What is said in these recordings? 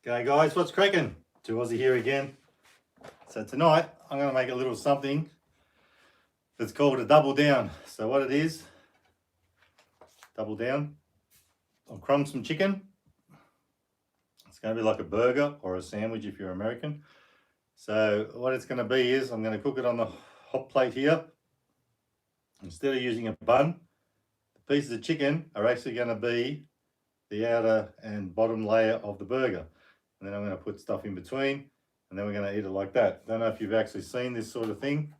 G'day guys, what's cracking? Aussie here again. So tonight I'm going to make a little something that's called a double down. So what it is, double down, I'll crumb some chicken. It's going to be like a burger or a sandwich if you're American. So what it's going to be is I'm going to cook it on the hot plate here. Instead of using a bun, the pieces of chicken are actually going to be the outer and bottom layer of the burger. And then I'm going to put stuff in between, and then we're going to eat it like that. Don't know if you've actually seen this sort of thing,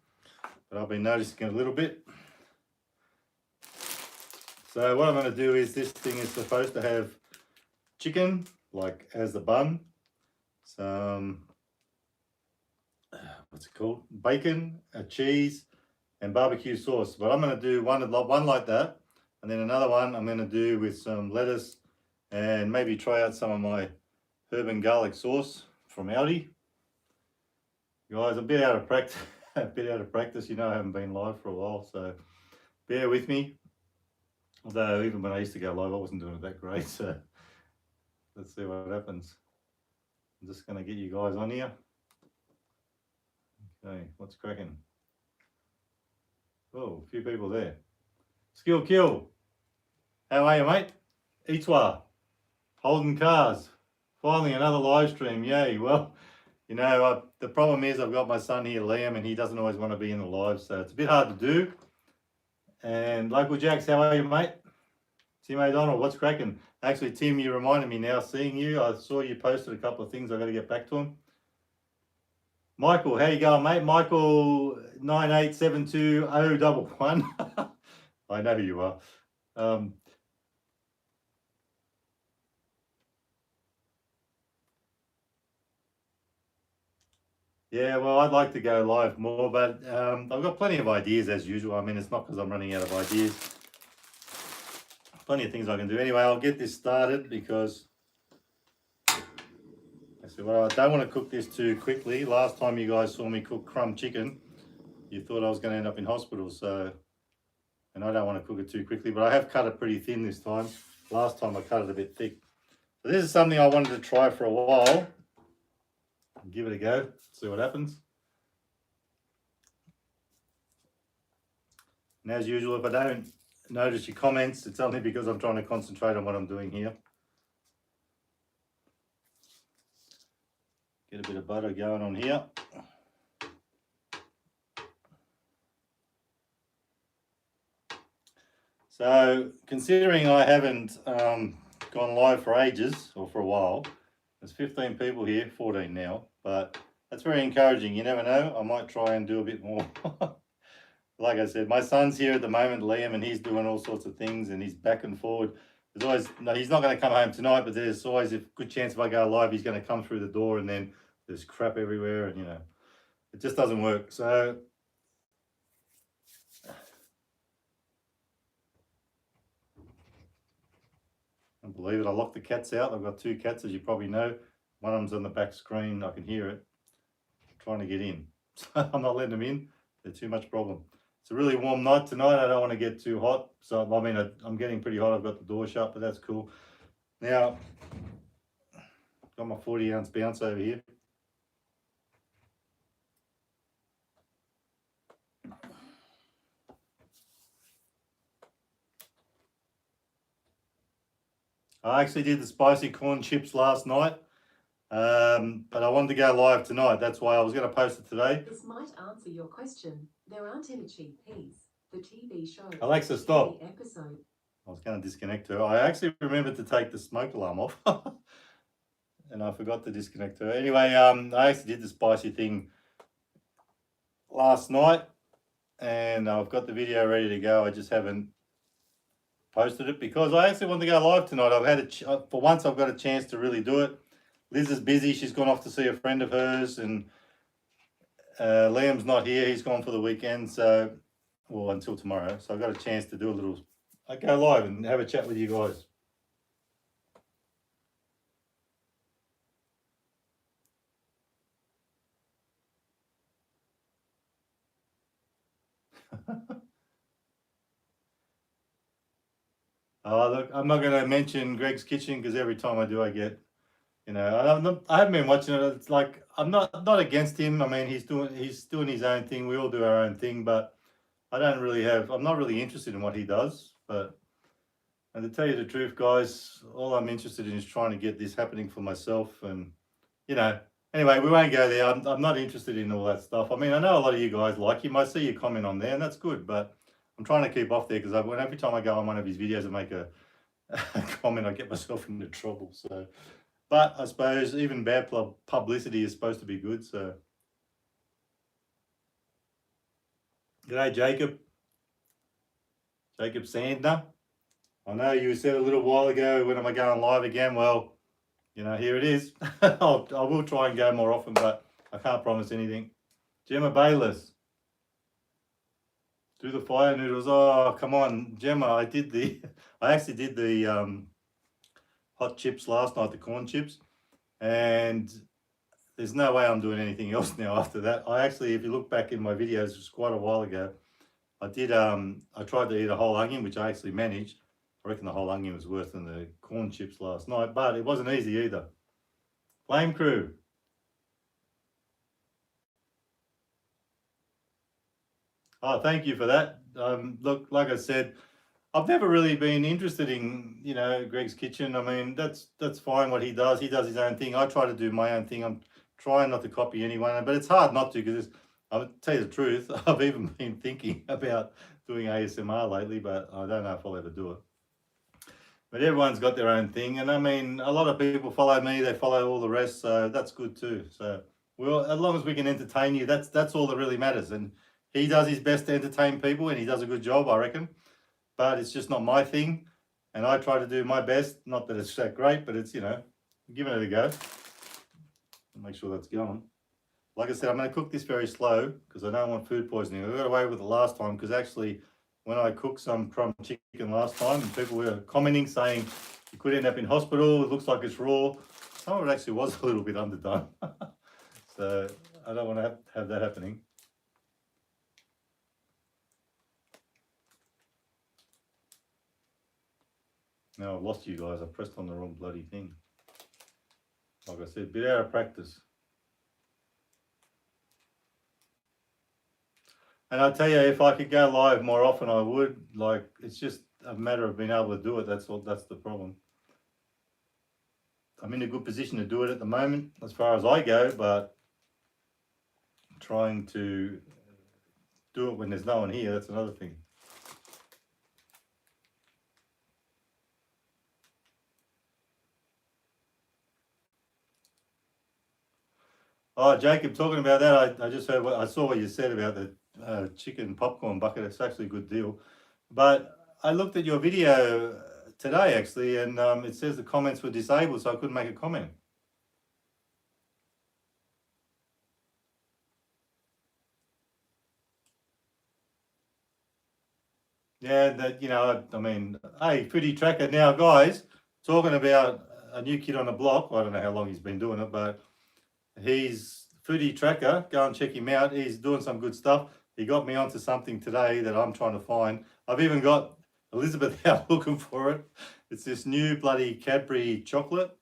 but I've been noticing it a little bit. So what I'm going to do is, this thing is supposed to have chicken, like as the bun, some, what's it called, bacon, a cheese, and barbecue sauce. But I'm going to do one like that, and then another one I'm going to do with some lettuce, and maybe try out some of my herb and garlic sauce from Aldi. Guys, a bit out of practice. You know, I haven't been live for a while, so bear with me. Although even when I used to go live, I wasn't doing it that great. So let's see what happens. I'm just going to get you guys on here. Okay, what's cracking? Oh, a few people there. Skill Kill. How are you, mate? Eatwa. Holden Cars. Finally another live stream. Yay. Well, you know, the problem is I've got my son here, Liam, and he doesn't always want to be in the live, so it's a bit hard to do. And Local Jacks, how are you, mate? Tim O'Donnell, what's cracking? Actually, Tim, you reminded me now, seeing you. I saw you posted a couple of things. I've got to get back to him. Michael, how you going, mate? Michael 9872011. I know who you are. Yeah, well, I'd like to go live more, but I've got plenty of ideas as usual. I mean, it's not because I'm running out of ideas. Plenty of things I can do. Anyway, I'll get this started because actually, well, I don't want to cook this too quickly. Last time you guys saw me cook crumb chicken, you thought I was going to end up in hospital. So, and I don't want to cook it too quickly, but I have cut it pretty thin this time. Last time I cut it a bit thick. So this is something I wanted to try for a while. Give it a go, see what happens. And as usual, if I don't notice your comments, it's only because I'm trying to concentrate on what I'm doing here. Get a bit of butter going on here. So considering I haven't gone live for ages, or for a while, there's 15 people here, 14 now, but that's very encouraging. You never know, I might try and do a bit more. Like I said, my son's here at the moment, Liam, and he's doing all sorts of things, and he's back and forward. There's always, no, he's not going to come home tonight, but there's always a good chance if I go live, he's going to come through the door, and then there's crap everywhere, and you know, it just doesn't work. So I believe it, I locked the cats out. I've got two cats, as you probably know. One of them's on the back screen. I can hear it trying to get in. So I'm not letting them in. They're too much problem. It's a really warm night tonight. I don't want to get too hot. So, I mean, I'm getting pretty hot. I've got the door shut, but that's cool. Now, got my 40-ounce bounce over here. I actually did the spicy corn chips last night, but I wanted to go live tonight. That's why I was going to post it today. This might answer your question. There aren't any cheap peas. The TV show. Alexa, stop. The episode. I was going to disconnect her. I actually remembered to take the smoke alarm off. And I forgot to disconnect her. Anyway, I actually did the spicy thing last night, and I've got the video ready to go. I just haven't posted it because I actually want to go live tonight. I've had for once I've got a chance to really do it. Liz is busy. She's gone off to see a friend of hers, and Liam's not here. He's gone for the weekend, so, well, until tomorrow. So I've got a chance to do a little, I go live and have a chat with you guys. Look, I'm not going to mention Greg's Kitchen because every time I do, I get You know, I haven't been watching it. It's like I'm not against him. I mean, he's doing his own thing. We all do our own thing, but I don't really have. I'm not really interested in what he does. But and to tell you the truth, guys, all I'm interested in is trying to get this happening for myself. And you know, anyway, we won't go there. I'm not interested in all that stuff. I mean, I know a lot of you guys like him. I see your comment on there, and that's good. But I'm trying to keep off there because every time I go on one of his videos and make a comment, I get myself into trouble. So. But I suppose even bad publicity is supposed to be good. So, g'day, Jacob. Jacob Sandner. I know you said a little while ago, when am I going live again? Well, you know, here it is. I will try and go more often, but I can't promise anything. Gemma Bayless. Do the fire noodles. Oh, come on, Gemma. I actually did the hot chips last night, the corn chips, and there's no way I'm doing anything else now after that. I actually, if you look back in my videos, it was quite a while ago. I tried to eat a whole onion, which I actually managed. I reckon the whole onion was worse than the corn chips last night, but it wasn't easy either. Flame Crew. Oh, thank you for that. Look, like I said, I've never really been interested in, you know, Greg's Kitchen. I mean, that's fine what he does. He does his own thing. I try to do my own thing. I'm trying not to copy anyone, but it's hard not to because I'll tell you the truth. I've even been thinking about doing ASMR lately, but I don't know if I'll ever do it. But everyone's got their own thing, and I mean, a lot of people follow me. They follow all the rest, so that's good too. So, well, as long as we can entertain you, that's all that really matters. And he does his best to entertain people, and he does a good job, I reckon. But it's just not my thing, and I try to do my best. Not that it's that great, but it's, you know, giving it a go. Make sure that's going. Like I said, I'm going to cook this very slow because I don't want food poisoning. I got away with it last time because actually, when I cooked some crumb chicken last time, and people were commenting saying you could end up in hospital. It looks like it's raw. Some of it actually was a little bit underdone. So I don't want to have that happening. Now I've lost you guys. I pressed on the wrong bloody thing. Like I said, bit out of practice. And I tell you, if I could go live more often, I would. Like, it's just a matter of being able to do it. That's all. That's the problem. I'm in a good position to do it at the moment, as far as I go, but trying to do it when there's no one here, that's another thing. Oh, Jacob, talking about that, I just heard I saw what you said about the chicken popcorn bucket. It's actually a good deal. But I looked at your video today, actually, and it says the comments were disabled, so I couldn't make a comment. Yeah, that, you know, I mean, hey, Foodie Tracker. Now, guys, talking about a new kid on the block. I don't know how long he's been doing it, but he's Foodie Tracker. Go and check him out. He's doing some good stuff. He got me onto something today that I'm trying to find. I've even got Elizabeth out looking for it. It's this new bloody Cadbury chocolate.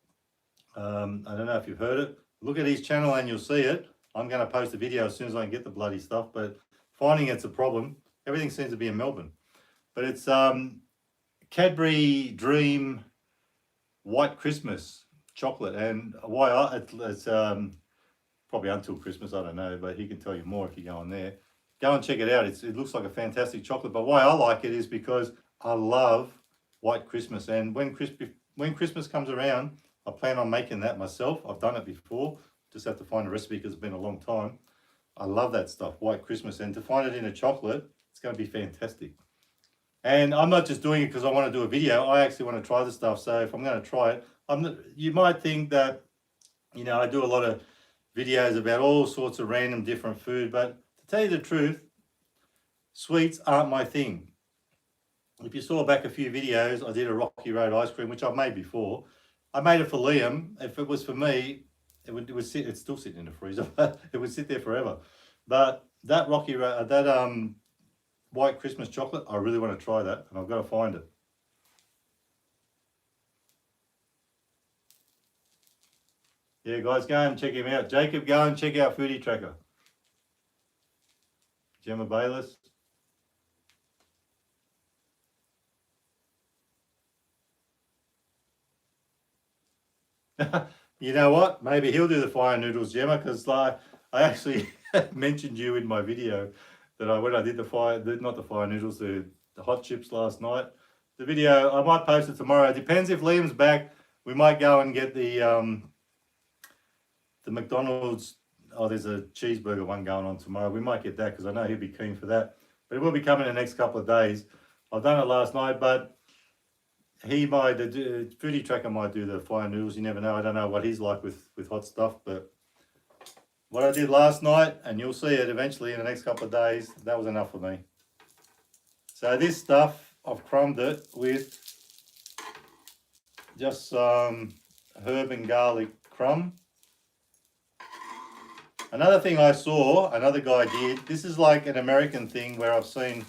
I don't know if you've heard it. Look at his channel and you'll see it. I'm going to post a video as soon as I can get the bloody stuff, but finding it's a problem. Everything seems to be in Melbourne. But it's Cadbury Dream White Christmas chocolate, and why it's probably until Christmas, I don't know, but he can tell you more if you go on there. Go and check it out. It looks like a fantastic chocolate, but why I like it is because I love White Christmas, and when Christmas comes around, I plan on making that myself. I've done it before, just have to find a recipe because it's been a long time. I love that stuff, White Christmas, and to find it in a chocolate, it's going to be fantastic. And I'm not just doing it because I want to do a video. I actually want to try the stuff. So if I'm going to try it, you might think that, you know, I do a lot of videos about all sorts of random different food. But to tell you the truth, sweets aren't my thing. If you saw back a few videos, I did a Rocky Road ice cream, which I've made before. I made it for Liam. If it was for me, it's still sitting in the freezer. It would sit there forever. But that Rocky Road, White Christmas chocolate, I really want to try that, and I've got to find it. Yeah, guys, go and check him out. Jacob, go and check out Foodie Tracker. Gemma Bayless. You know what? Maybe he'll do the fire noodles, Gemma, because like I actually mentioned you in my video that when I did not the fire noodles, the hot chips last night. The video I might post it tomorrow. It depends if Liam's back. We might go and get the McDonald's. Oh, there's a cheeseburger one going on tomorrow. We might get that because I know he'll be keen for that. But it will be coming in the next couple of days. I've done it last night, but he might, the Foodie Tracker might do the fire noodles. You never know. I don't know what he's like with hot stuff, but what I did last night, and you'll see it eventually in the next couple of days, that was enough for me. So this stuff, I've crumbed it with just some herb and garlic crumb. Another thing I saw, another guy did, this is like an American thing where I've seen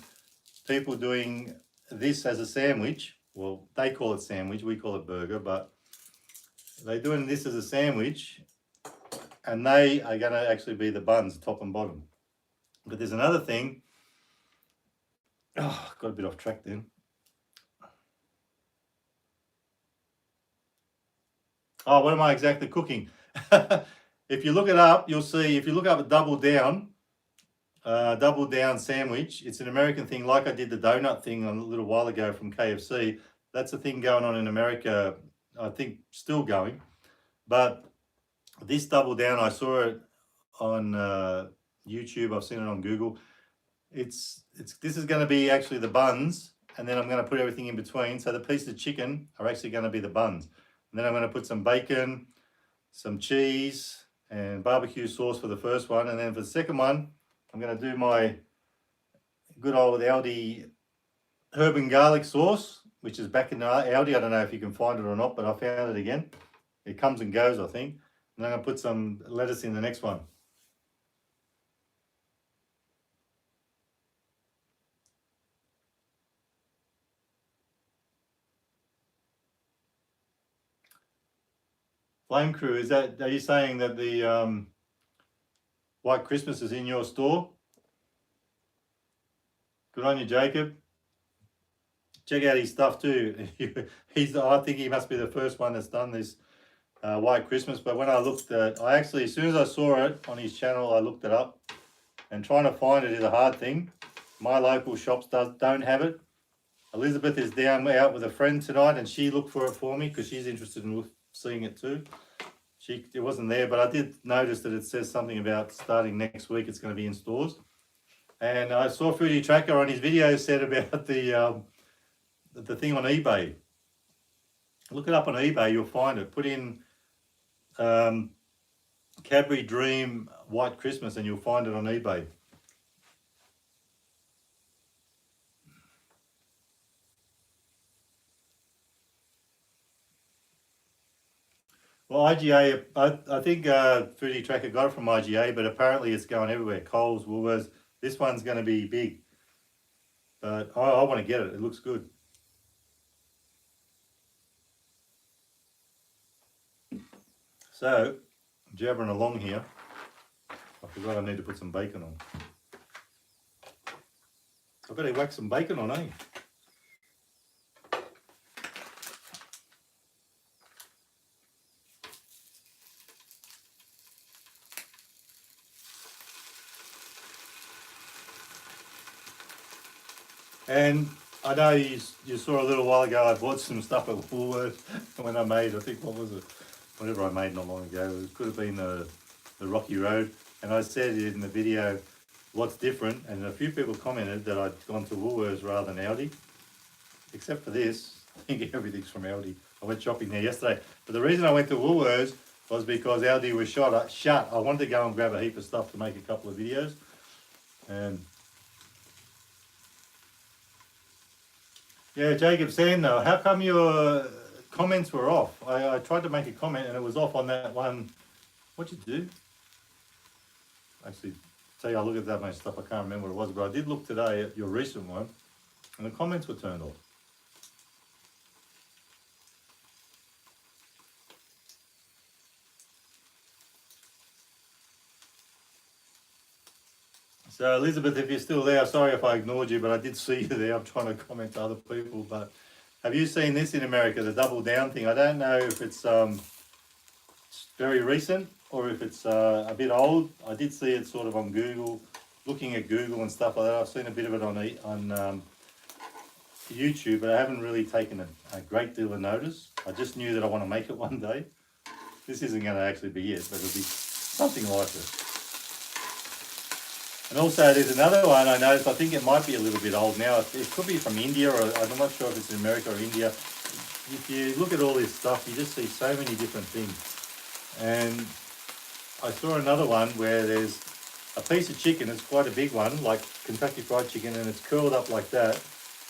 people doing this as a sandwich. Well, they call it sandwich, we call it burger, but they're doing this as a sandwich and they are going to actually be the buns, top and bottom. But there's another thing. Oh, got a bit off track then. Oh, what am I exactly cooking? If you look it up, you'll see, if you look up a double down sandwich, it's an American thing, like I did the donut thing a little while ago from KFC. That's a thing going on in America, I think still going. But this double down, I saw it on YouTube, I've seen it on Google. This is going to be actually the buns, and then I'm going to put everything in between. So the pieces of chicken are actually going to be the buns. And then I'm going to put some bacon, some cheese, and barbecue sauce for the first one. And then for the second one, I'm going to do my good old Aldi herb and garlic sauce, which is back in Aldi. I don't know if you can find it or not, but I found it again. It comes and goes, I think. And I'm going to put some lettuce in the next one. Flame Crew, are you saying that the White Christmas is in your store? Good on you, Jacob. Check out his stuff too. I think he must be the first one that's done this White Christmas. But when I looked at, as soon as I saw it on his channel, I looked it up. And trying to find it is a hard thing. My local shops don't have it. Elizabeth is out with a friend tonight, and she looked for it for me because she's interested in seeing it too. It wasn't there, but I did notice that it says something about starting next week. It's going to be in stores. And I saw Foodie Tracker on his video said about the thing on eBay. Look it up on eBay, you'll find it. Put in Cadbury Dream White Christmas and you'll find it on eBay. Well, IGA, I think Foodie Tracker got it from IGA, but apparently it's going everywhere. Coles, Woolworths. This one's going to be big. But I want to get it. It looks good. So, jabbering along here. I forgot I need to put some bacon on. I better whack some bacon on, eh? And I know you saw a little while ago I bought some stuff at Woolworths when I made, I think, what was it? Whatever I made not long ago. It could have been the Rocky Road. And I said in the video, what's different? And a few people commented that I'd gone to Woolworths rather than Aldi. Except for this, I think everything's from Aldi. I went shopping there yesterday. But the reason I went to Woolworths was because Aldi was shut. I wanted to go and grab a heap of stuff to make a couple of videos. And yeah, Jacob Sando, how come your comments were off? I tried to make a comment and it was off on that one. What'd you do? Actually, tell you, I look at that much stuff, I can't remember what it was, but I did look today at your recent one and the comments were turned off. So Elizabeth, if you're still there, sorry if I ignored you, but I did see you there. I'm trying to comment to other people. But have you seen this in America, the double down thing? I don't know if it's very recent or if it's a bit old. I did see it sort of on Google, looking at Google and stuff like that. I've seen a bit of it on YouTube, but I haven't really taken a great deal of notice. I just knew that I want to make it one day. This isn't going to actually be it, but it'll be something like it. And also there's another one I noticed, I think it might be a little bit old now. It could be from India, or I'm not sure if it's in America or India. If you look at all this stuff, you just see so many different things. And I saw another one where there's a piece of chicken, it's quite a big one, like Kentucky Fried Chicken, and it's curled up like that.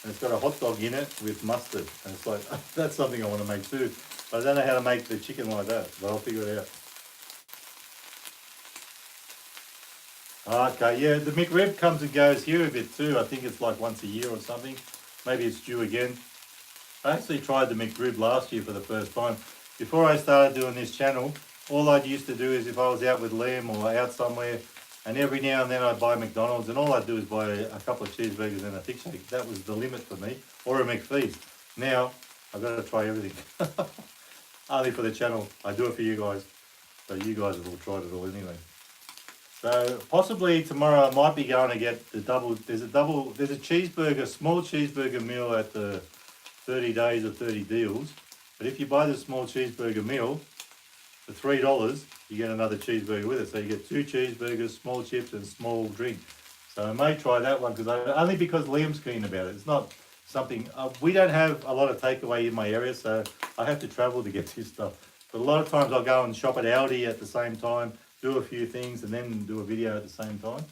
And it's got a hot dog in it with mustard. And it's like, that's something I want to make too. But I don't know how to make the chicken like that, but I'll figure it out. Okay, yeah, the McRib comes and goes here a bit too. I think it's like once a year or something. Maybe it's due again. I actually tried the McRib last year for the first time. Before I started doing this channel, all I used to do is if I was out with Liam or out somewhere, and every now and then I'd buy McDonald's, and all I'd do is buy a couple of cheeseburgers and a thick shake. That was the limit for me, or a McFeast. Now, I've got to try everything. Only for the channel. I do it for you guys. So you guys have all tried it all anyway. So possibly tomorrow I might be going to get the double. There's a cheeseburger, small cheeseburger meal at the 30 days or 30 deals. But if you buy the small cheeseburger meal for $3, you get another cheeseburger with it. So you get 2 cheeseburgers, small chips, and small drink. So I may try that one only because Liam's keen about it. It's not something we don't have a lot of takeaway in my area, so I have to travel to get this stuff. But a lot of times I'll go and shop at Aldi at the same time, do a few things, and then do a video at the same time.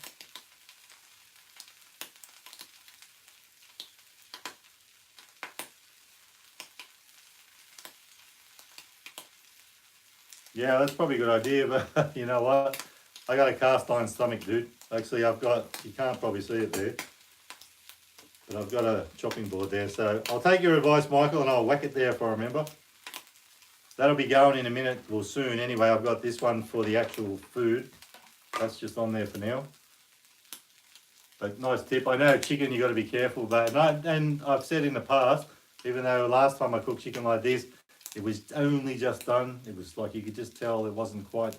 Yeah, that's probably a good idea, but you know what? I got a cast iron stomach, dude. Actually, you can't probably see it there, but I've got a chopping board there. So I'll take your advice, Michael, and I'll whack it there if I remember. That'll be going in a minute, or soon anyway. I've got this one for the actual food. That's just on there for now. But nice tip. I know chicken, you got to be careful, but and I've said in the past, even though last time I cooked chicken like this, it was only just done. It was like you could just tell it wasn't quite.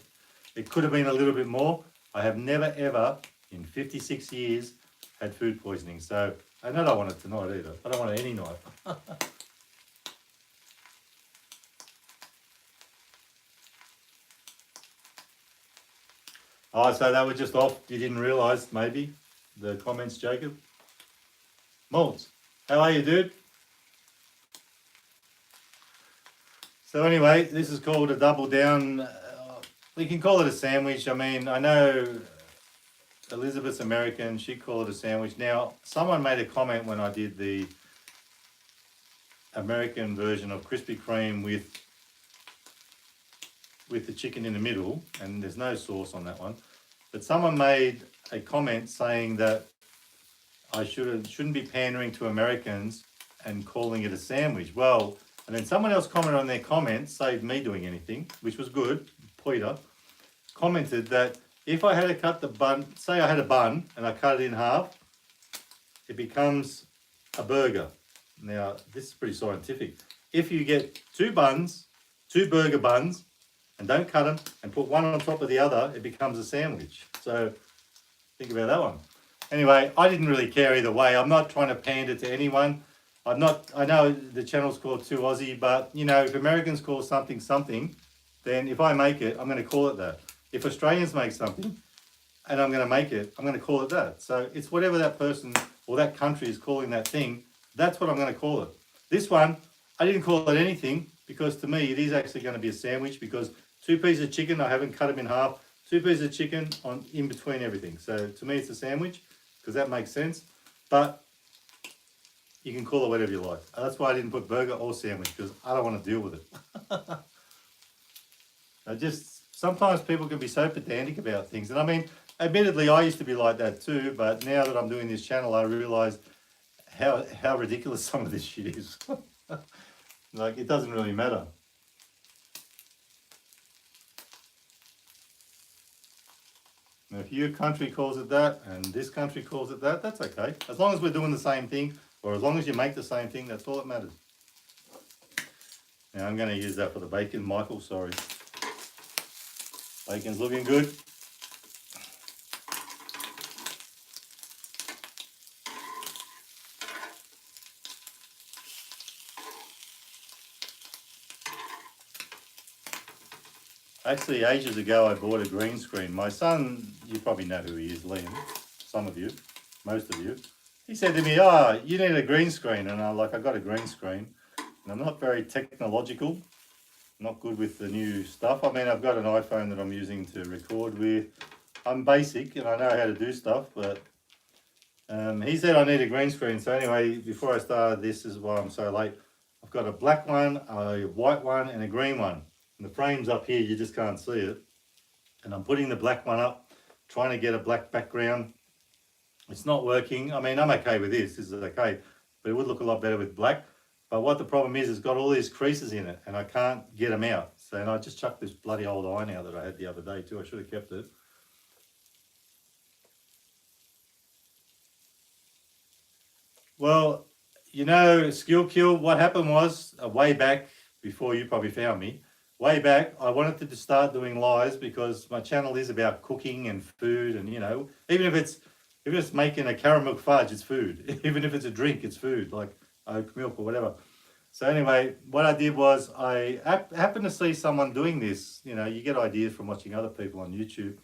It could have been a little bit more. I have never ever in 56 years had food poisoning. So I don't want it tonight either. I don't want it any night. Oh, so they were just off. You didn't realise, maybe, the comments, Jacob? Maltz, how are you, dude? So anyway, this is called a double down. We can call it a sandwich. I mean, I know Elizabeth's American. She'd call it a sandwich. Now, someone made a comment when I did the American version of Krispy Kreme with the chicken in the middle, and there's no sauce on that one. But someone made a comment saying that I shouldn't be pandering to Americans and calling it a sandwich. Well, and then someone else commented on their comment, saved me doing anything, which was good. Peter commented that if I had to cut the bun, say I had a bun and I cut it in half, it becomes a burger. Now, this is pretty scientific. If you get 2 buns, 2 burger buns, and don't cut them and put one on top of the other, it becomes a sandwich. So think about that one. Anyway, I didn't really care either way. I'm not trying to pander to anyone. I know the channel's called Too Aussie, but you know, if Americans call something something, then if I make it, I'm going to call it that. If Australians make something and I'm going to make it, I'm going to call it that. So it's whatever that person or that country is calling that thing, that's what I'm going to call it. This one, I didn't call it anything because to me, it is actually going to be a sandwich because 2 pieces of chicken, I haven't cut them in half, 2 pieces of chicken in between everything. So to me, it's a sandwich because that makes sense. But you can call it whatever you like. That's why I didn't put burger or sandwich because I don't want to deal with it. Sometimes people can be so pedantic about things. And I mean, admittedly, I used to be like that too. But now that I'm doing this channel, I realise how ridiculous some of this shit is. Like, it doesn't really matter. And if your country calls it that and this country calls it that, that's okay. As long as we're doing the same thing, or as long as you make the same thing, that's all that matters. Now I'm going to use that for the bacon, Michael, sorry. Bacon's looking good. Actually, ages ago, I bought a green screen. My son, you probably know who he is, Liam. Some of you, most of you. He said to me, "Oh, you need a green screen." And I'm like, "I got a green screen." And I'm not very technological, not good with the new stuff. I mean, I've got an iPhone that I'm using to record with. I'm basic and I know how to do stuff, but he said I need a green screen. So anyway, before I started, this is why I'm so late. I've got a black one, a white one, and a green one. And the frame's up here, you just can't see it. And I'm putting the black one up, trying to get a black background. It's not working. I mean, I'm okay with this. This is okay, but it would look a lot better with black. But what the problem is, it's got all these creases in it, and I can't get them out. So, and I just chucked this bloody old iron out that I had the other day too. I should have kept it. Well, you know, Skill Kill, what happened was, way back, before you probably found me, way back, I wanted to start doing lives because my channel is about cooking and food, and you know, even if it's making a caramel fudge, it's food. Even if it's a drink, it's food, like oat milk or whatever. So anyway, what I did was I happened to see someone doing this. You know, you get ideas from watching other people on YouTube,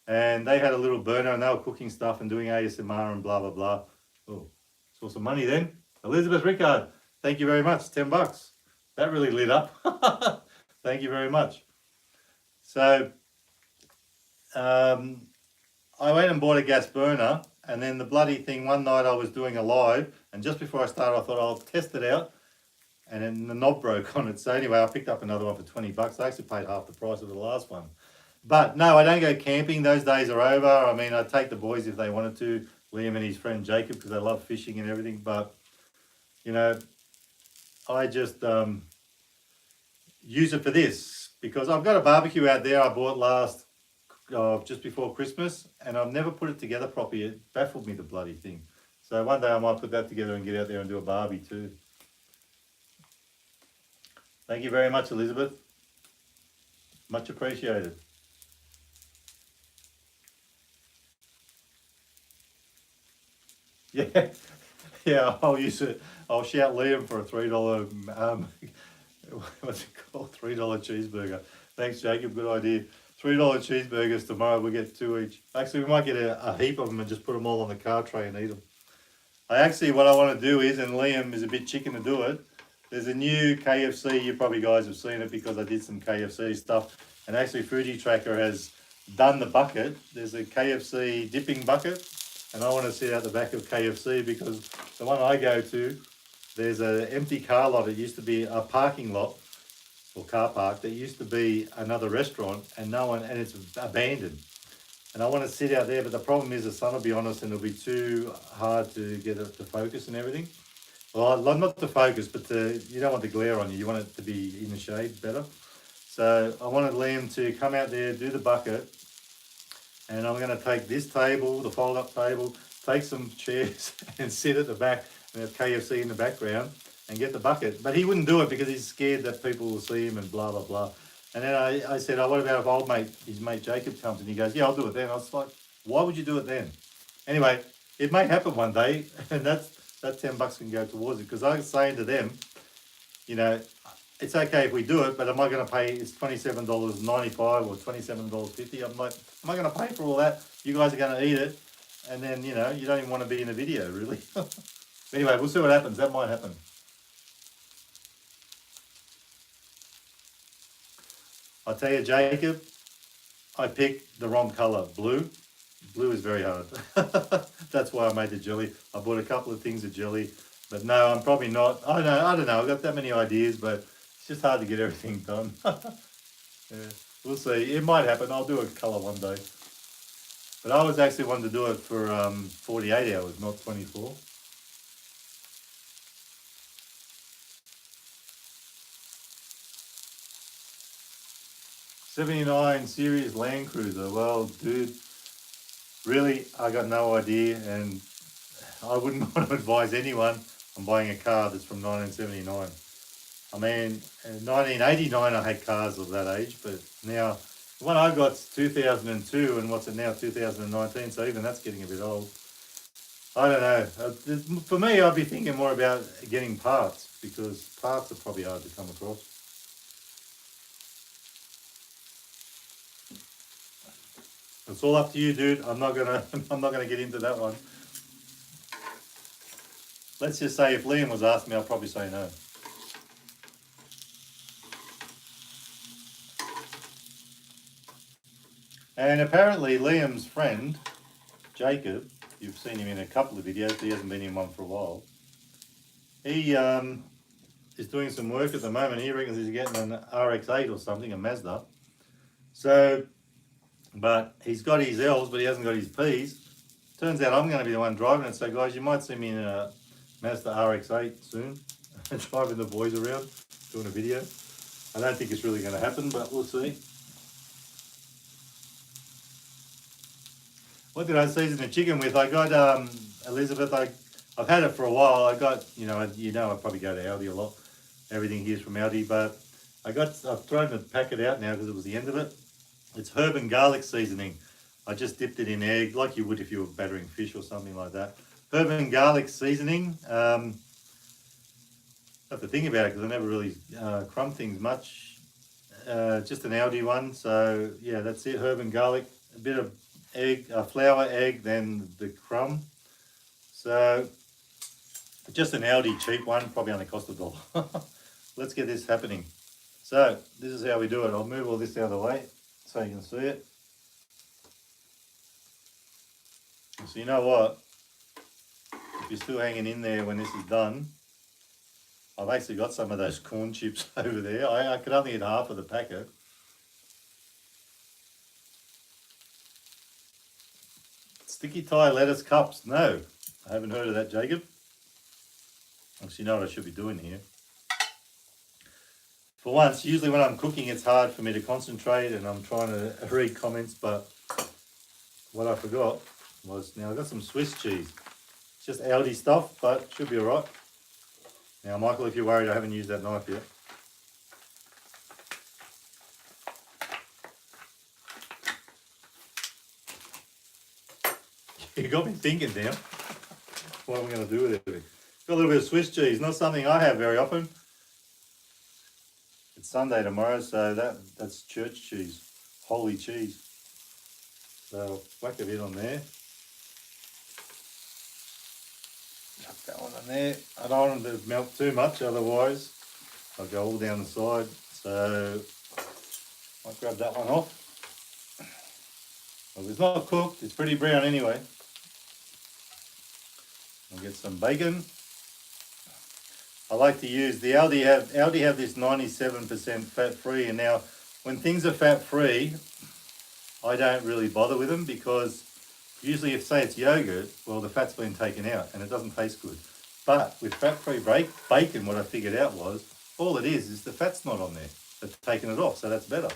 and they had a little burner and they were cooking stuff and doing ASMR and blah blah blah. Oh, saw some money then. Elizabeth Rickard, thank you very much. $10. That really lit up. Thank you very much. So I went and bought a gas burner, and then the bloody thing, one night I was doing a live, and just before I started I thought I'll test it out, and then the knob broke on it. So anyway, I picked up another one for $20. I actually paid half the price of the last one. But no, I don't go camping. Those days are over. I mean, I'd take the boys if they wanted to, Liam and his friend Jacob, because they love fishing and everything. But, you know, I just use it for this because I've got a barbecue out there I bought just before Christmas, and I've never put it together properly. It baffled me, the bloody thing. So one day I might put that together and get out there and do a barbie too. Thank you very much, Elizabeth. Much appreciated. Yeah, yeah. I'll shout Liam for a $3. What's it called? $3 cheeseburger. Thanks, Jacob. Good idea. $3 cheeseburgers tomorrow. We'll get 2 each. Actually, we might get a heap of them and just put them all on the car tray and eat them. What I want to do is, and Liam is a bit chicken to do it. There's a new KFC. You probably guys have seen it because I did some KFC stuff. And actually, Fuji Tracker has done the bucket. There's a KFC dipping bucket. And I want to sit out the back of KFC because the one I go to, there's an empty car lot. It used to be a parking lot or car park that used to be another restaurant, and it's abandoned. And I want to sit out there, but the problem is the sun will be on us and it'll be too hard to get it to focus and everything. Well, not to focus, but you don't want the glare on you. You want it to be in the shade better. So I wanted Liam to come out there, do the bucket, and I'm going to take this table, the fold-up table, take some chairs and sit at the back and have KFC in the background and get the bucket. But he wouldn't do it because he's scared that people will see him and blah, blah, blah. And then I said, oh, what about if his mate Jacob comes? And he goes, yeah, I'll do it then. I was like, why would you do it then? Anyway, it may happen one day, and that $10 can go towards it. Because I was saying to them, you know, it's okay if we do it, but am I going to pay, it's $27.95 or $27.50? I'm like, am I going to pay for all that? You guys are going to eat it, and then, you know, you don't even want to be in a video, really. Anyway, we'll see what happens. That might happen. I'll tell you, Jacob, I picked the wrong colour, blue. Blue is very hard. That's why I made the jelly. I bought a couple of things of jelly, but no, I'm probably not. I don't know. I've got that many ideas, but it's just hard to get everything done. Yeah, we'll see. It might happen. I'll do a colour one day. But I was actually wanting to do it for 48 hours, not 24. '79 series Land Cruiser. Well, dude, really, I got no idea, and I wouldn't want to advise anyone on buying a car that's from 1979. I mean, in 1989 I had cars of that age, but now the one I got's 2002, and what's it now, 2019, so even that's getting a bit old. I don't know. For me, I'd be thinking more about getting parts, because parts are probably hard to come across. It's all up to you, dude. I'm not gonna get into that one. Let's just say if Liam was asking me, I'll probably say no. And apparently Liam's friend, Jacob, you've seen him in a couple of videos, but he hasn't been in one for a while. He is doing some work at the moment. He reckons he's getting an RX-8 or something, a Mazda. So, but he's got his L's, but he hasn't got his P's. Turns out I'm going to be the one driving it. So guys, you might see me in a Mazda RX-8 soon, driving the boys around, doing a video. I don't think it's really going to happen, but we'll see. What did I season the chicken with? I got Elizabeth. I've had it for a while. I got I probably go to Aldi a lot. Everything here's from Aldi, but I've thrown the packet out now because it was the end of it. It's herb and garlic seasoning. I just dipped it in egg, like you would if you were battering fish or something like that. Herb and garlic seasoning. I have to think about it because I never really crumb things much. Just an Aldi one. So yeah, that's it. Herb and garlic. A bit of egg, flour, egg, then the crumb. So just an Aldi cheap one, probably only cost $1. Let's get this happening. So this is how we do it. I'll move all this out of the way so you can see it. So you know what? If you're still hanging in there when this is done, I've actually got some of those corn chips over there. I could only eat half of the packet. Sticky tie lettuce cups. No, I haven't heard of that, Jacob. Actually, you know what I should be doing here. For once, usually when I'm cooking, it's hard for me to concentrate and I'm trying to read comments, but what I forgot was, now I've got some Swiss cheese. It's just Aldi stuff, but should be all right. Now, Michael, if you're worried, I haven't used that knife yet. You got me thinking now. What am I going to do with it? Got a little bit of Swiss cheese, not something I have very often. It's Sunday tomorrow, so that's church cheese, holy cheese. So whack a bit on there. Chuck that one on there. I don't want it to melt too much, otherwise I'll go all down the side. So I'll grab that one off. Well, it's not cooked, it's pretty brown anyway. I'll get some bacon. I like to use the Aldi have this 97% fat free, and now when things are fat free, I don't really bother with them because usually if say it's yogurt, well the fat's been taken out and it doesn't taste good. But with fat free bacon, what I figured out was all it is the fat's not on there. They've taken it off, so that's better.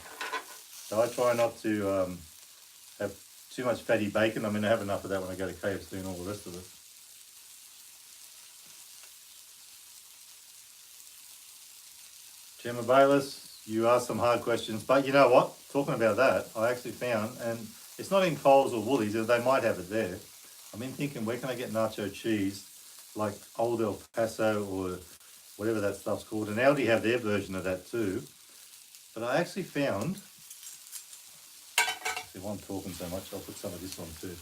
So I try not to have too much fatty bacon. I'm going to have enough of that when I go to KFC and all the rest of it. Gemma Bayless, you asked some hard questions, but you know what? Talking about that, I actually found, and it's not in Coles or Woolies, they might have it there. I've been thinking, where can I get nacho cheese, like Old El Paso or whatever that stuff's called, and Aldi have their version of that too. But I actually found, if I'm talking so much, I'll put some of this on too.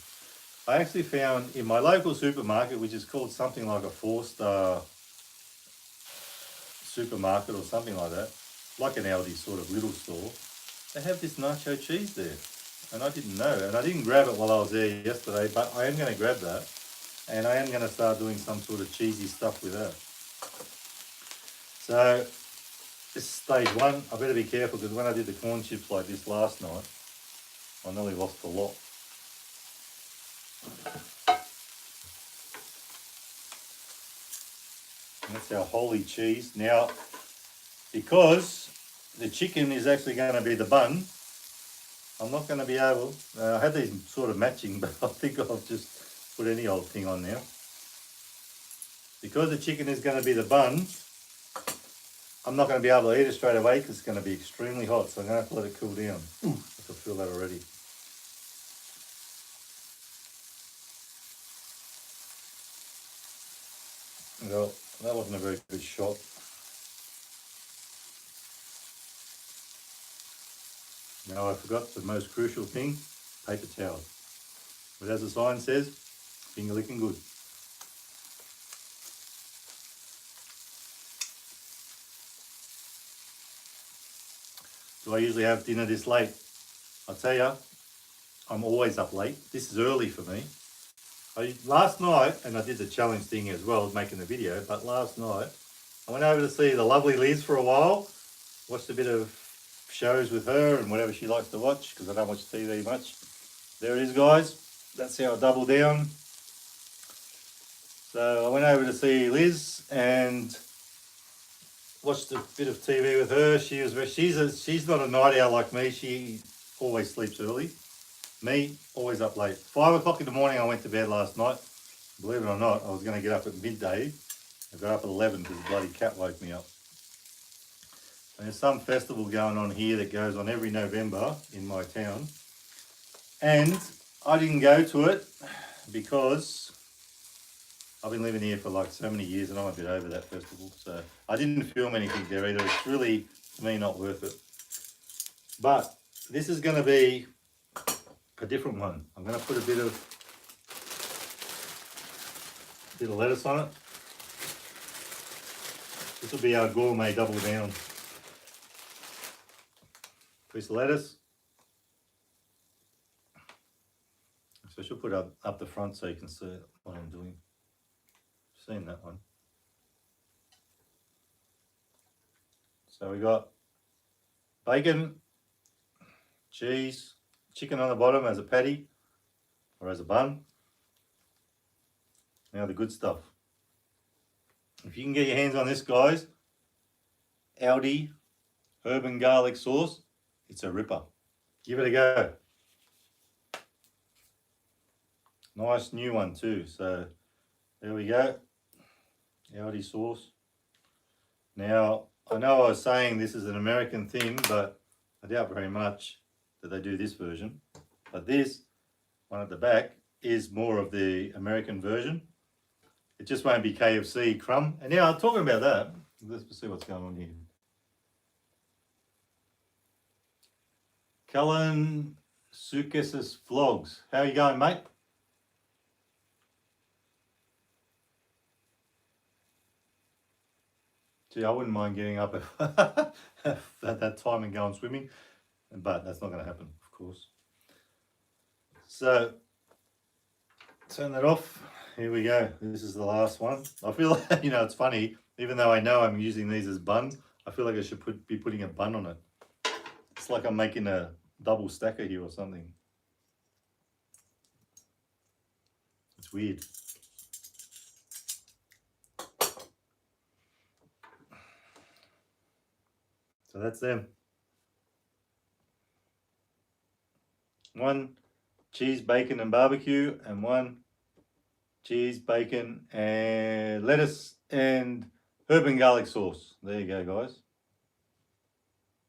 I actually found in my local supermarket, which is called something like a 4-star supermarket or something like that, like an Aldi sort of little store, they have this nacho cheese there. And I didn't know, and I didn't grab it while I was there yesterday, but I am going to grab that, and I am going to start doing some sort of cheesy stuff with that. So, this is stage one. I better be careful because when I did the corn chips like this last night, I nearly lost a lot. And that's our holy cheese. Now, because the chicken is actually going to be the bun, I'm not going to be able, I had these sort of matching, but I think I'll just put any old thing on now. Because the chicken is going to be the bun, I'm not going to be able to eat it straight away because it's going to be extremely hot, so I'm going to have to let it cool down. Ooh, I can feel that already. Well, that wasn't a very good shot. Now I forgot the most crucial thing, paper towel. But as the sign says, finger licking good. Do I usually have dinner this late? I'll tell you, I'm always up late. This is early for me. Last night, and I did the challenge thing as well, making the video, but last night I went over to see the lovely Liz for a while, watched a bit of shows with her and whatever she likes to watch, because I don't watch TV much. There it is, guys. That's how I double down. So I went over to see Liz and watched a bit of TV with her. She's not a night owl like me. She always sleeps early. Me, always up late. 5 o'clock in the morning I went to bed last night. Believe it or not, I was going to get up at midday. I got up at 11 because the bloody cat woke me up. And there's some festival going on here that goes on every November in my town. And I didn't go to it because I've been living here for like so many years and I'm a bit over that festival. So I didn't film anything there either. It's really, to me, not worth it. But this is going to be a different one. I'm going to put a bit of lettuce on it. This will be our gourmet double down. Piece of lettuce. So I should put it up the front so you can see what I'm doing. Seen that one. So we got bacon, cheese, chicken on the bottom as a patty or as a bun. Now the good stuff. If you can get your hands on this, guys, Aldi herb and garlic sauce, it's a ripper. Give it a go. Nice new one too. So there we go. Aldi sauce. Now, I know I was saying this is an American thing, but I doubt very much that they do this version. But this one at the back is more of the American version. It just won't be KFC crumb. And now, talking about that, let's see what's going on here. Cullen Sukes's vlogs. How are you going, mate? Gee, I wouldn't mind getting up at that time and going swimming, but that's not going to happen, of course. So, turn that off. Here we go. This is the last one. I feel like, it's funny, even though I know I'm using these as buns, I feel like I should be putting a bun on it. It's like I'm making a double stacker here or something. It's weird. So that's them. One cheese, bacon and barbecue, and one cheese, bacon and lettuce and herb and garlic sauce. There you go, guys.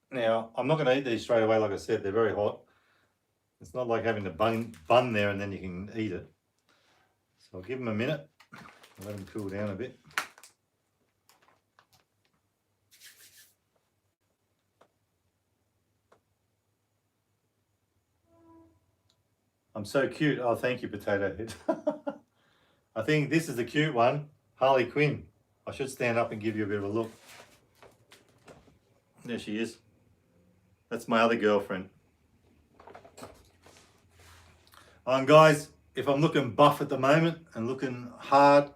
Now, I'm not going to eat these straight away, like I said, they're very hot. It's not like having the bun there and then you can eat it. So I'll give them a minute, let them cool down a bit. I'm so cute. Oh, thank you, Potato Head. I think this is the cute one, Harley Quinn. I should stand up and give you a bit of a look. There she is. That's my other girlfriend. And guys, if I'm looking buff at the moment and looking hard,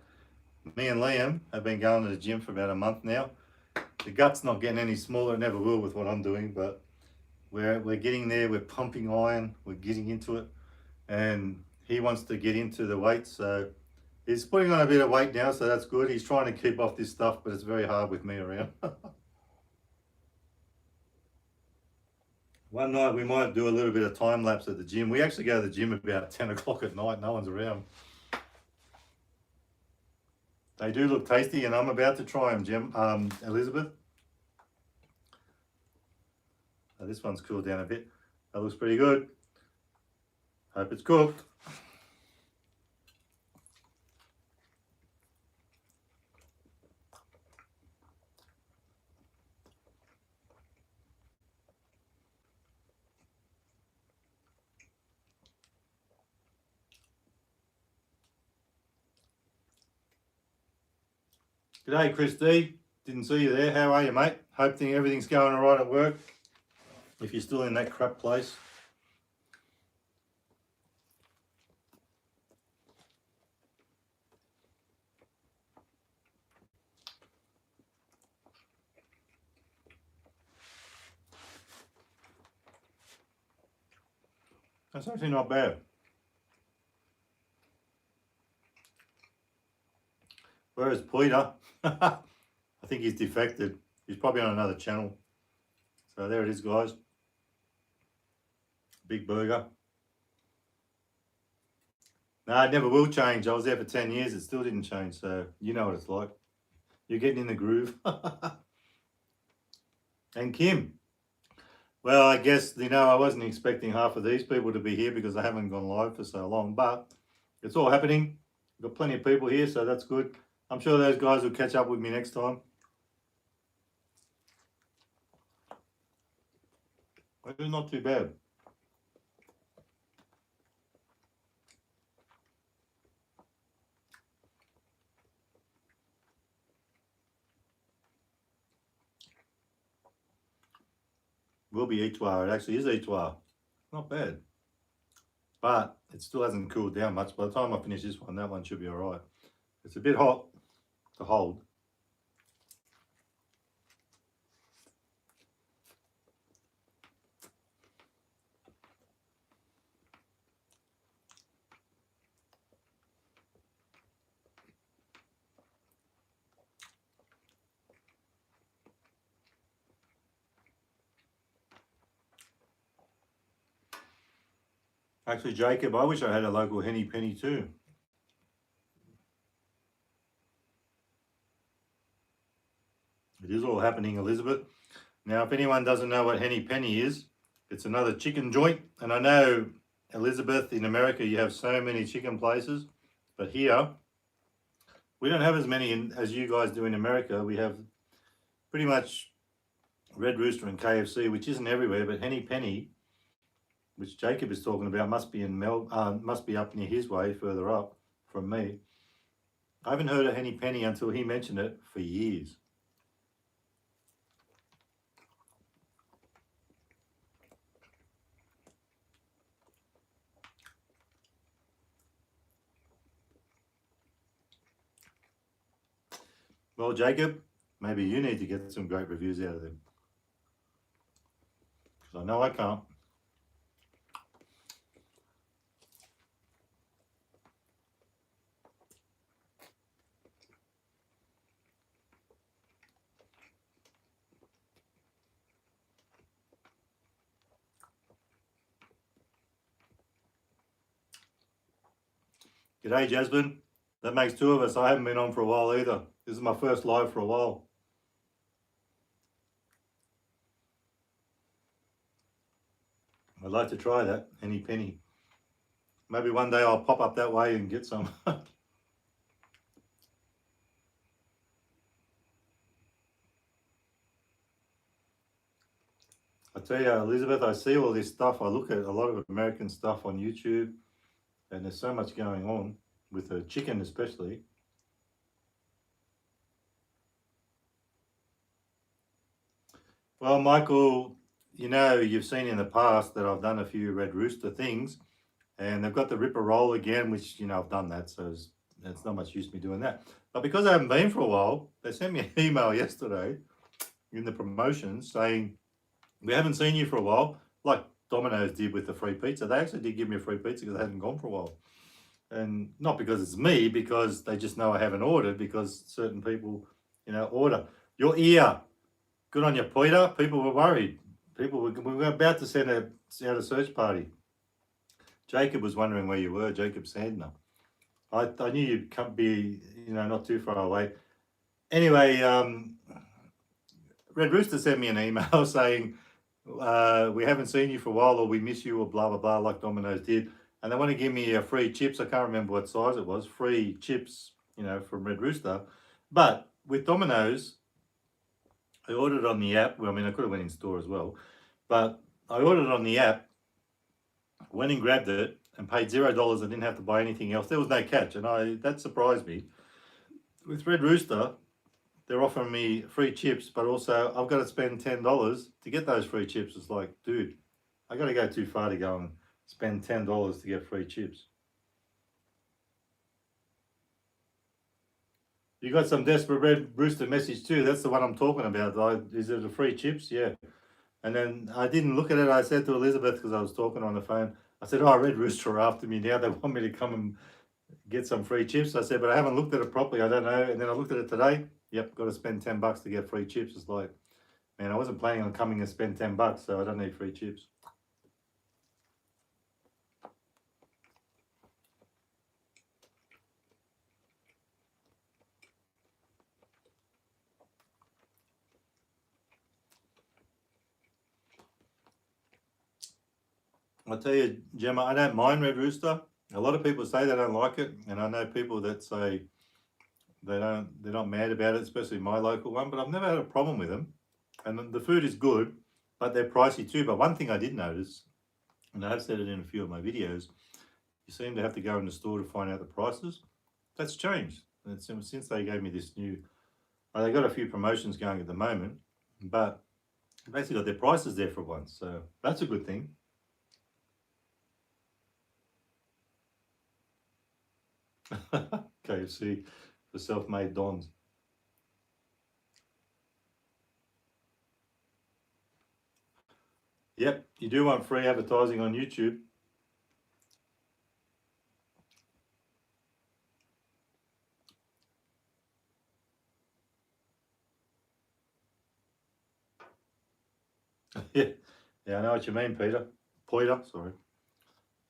me and Liam have been going to the gym for about a month now. The gut's not getting any smaller, it never will with what I'm doing, but we're getting there, we're pumping iron, we're getting into it. And he wants to get into the weight, so he's putting on a bit of weight now, so that's good. He's trying to keep off this stuff, but it's very hard with me around. One night we might do a little bit of time lapse at the gym. We actually go to the gym about 10 o'clock at night. No one's around. They do look tasty, and I'm about to try them, Elizabeth. This one's cooled down a bit. That looks pretty good. Hope it's cooked. G'day, Chris D. Didn't see you there. How are you, mate? Hope everything's going all right at work. If you're still in that crap place. That's actually not bad. Whereas Peter, I think he's defected. He's probably on another channel. So there it is, guys. Big burger. No, it never will change. I was there for 10 years. It still didn't change. So you know what it's like. You're getting in the groove. And Kim. Well, I guess, I wasn't expecting half of these people to be here because I haven't gone live for so long. But it's all happening. We've got plenty of people here, so that's good. I'm sure those guys will catch up with me next time. It's not too bad. Will be Eatois. It actually is Eatois. Not bad. But it still hasn't cooled down much. By the time I finish this one, that one should be all right. It's a bit hot to hold. Actually, Jacob, I wish I had a local henny penny too. It is all happening, Elizabeth. Now, if anyone doesn't know what henny penny is, it's another chicken joint. And I know, Elizabeth, in America, you have so many chicken places. But here, we don't have as many as you guys do in America. We have pretty much Red Rooster and KFC, which isn't everywhere, but henny penny, which Jacob is talking about, must be up near his way, further up from me. I haven't heard of henny penny until he mentioned it for years. Well, Jacob, maybe you need to get some great reviews out of them. Because I know I can't. G'day, Jasmine. That makes two of us. I haven't been on for a while either. This is my first live for a while. I'd like to try that, henny penny. Maybe one day I'll pop up that way and get some. I tell you, Elizabeth, I see all this stuff. I look at a lot of American stuff on YouTube, and there's so much going on with the chicken especially. Well, Michael, you've seen in the past that I've done a few Red Rooster things, and they've got the Ripper Roll again, which, I've done that, so it's not much use me doing that. But because I haven't been for a while, they sent me an email yesterday in the promotions saying, we haven't seen you for a while, like Domino's did with the free pizza. They actually did give me a free pizza because I hadn't gone for a while. And not because it's me, because they just know I haven't ordered, because certain people, order. Your ear. Good on you, Peter. People were worried. People, we were about to send out a search party. Jacob was wondering where you were, Jacob Sandner. I knew you'd be, not too far away. Anyway, Red Rooster sent me an email saying, we haven't seen you for a while, or we miss you, or blah, blah, blah, like Domino's did. And they want to give me free chips. I can't remember what size it was. Free chips, from Red Rooster. But with Domino's, I ordered on the app. Well, I mean, I could have went in store as well. But I ordered on the app, went and grabbed it, and paid $0. I didn't have to buy anything else. There was no catch, and that surprised me. With Red Rooster, they're offering me free chips, but also I've got to spend $10 to get those free chips. It's like, dude, I got to go too far to go and spend $10 to get free chips. You got some desperate Red Rooster message too. That's the one I'm talking about. Is it the free chips? Yeah. And then I didn't look at it. I said to Elizabeth, because I was talking on the phone, I said, oh, Red Rooster are after me now. They want me to come and get some free chips. I said, but I haven't looked at it properly. I don't know. And then I looked at it today. Yep, got to spend $10 to get free chips. It's like, man, I wasn't planning on coming and spend $10, so I don't need free chips. I tell you, Gemma, I don't mind Red Rooster. A lot of people say they don't like it, and I know people that say they're not mad about it, especially my local one, but I've never had a problem with them. And the food is good, but they're pricey too. But one thing I did notice, and I've said it in a few of my videos, you seem to have to go in the store to find out the prices. That's changed. And since they gave me this new, they got a few promotions going at the moment, but basically got their prices there for once. So that's a good thing. KFC for self-made dons. Yep, you do want free advertising on YouTube. Yeah, I know what you mean, Peter. Sorry.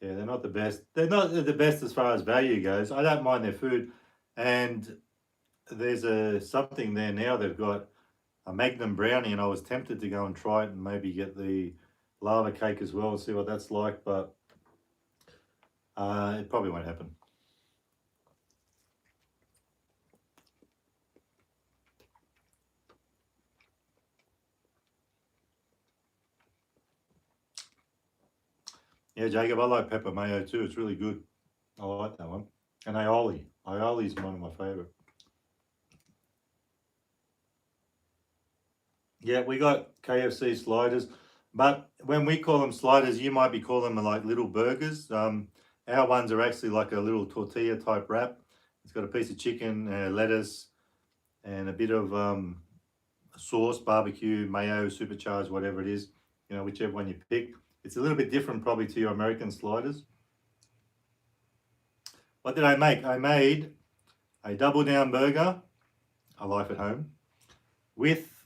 Yeah, they're not the best. They're not the best as far as value goes. I don't mind their food, and there's something there now. They've got a Magnum brownie, and I was tempted to go and try it and maybe get the lava cake as well and see what that's like, but it probably won't happen. Yeah, Jacob, I like pepper mayo too. It's really good. I like that one. And aioli. Aioli is one of my favourite. Yeah, we got KFC sliders, but when we call them sliders, you might be calling them like little burgers. Our ones are actually like a little tortilla type wrap. It's got a piece of chicken, lettuce, and a bit of sauce, barbecue, mayo, supercharged, whatever it is, whichever one you pick. It's a little bit different probably to your American sliders. What did I make? I made a double down burger, a life at home, with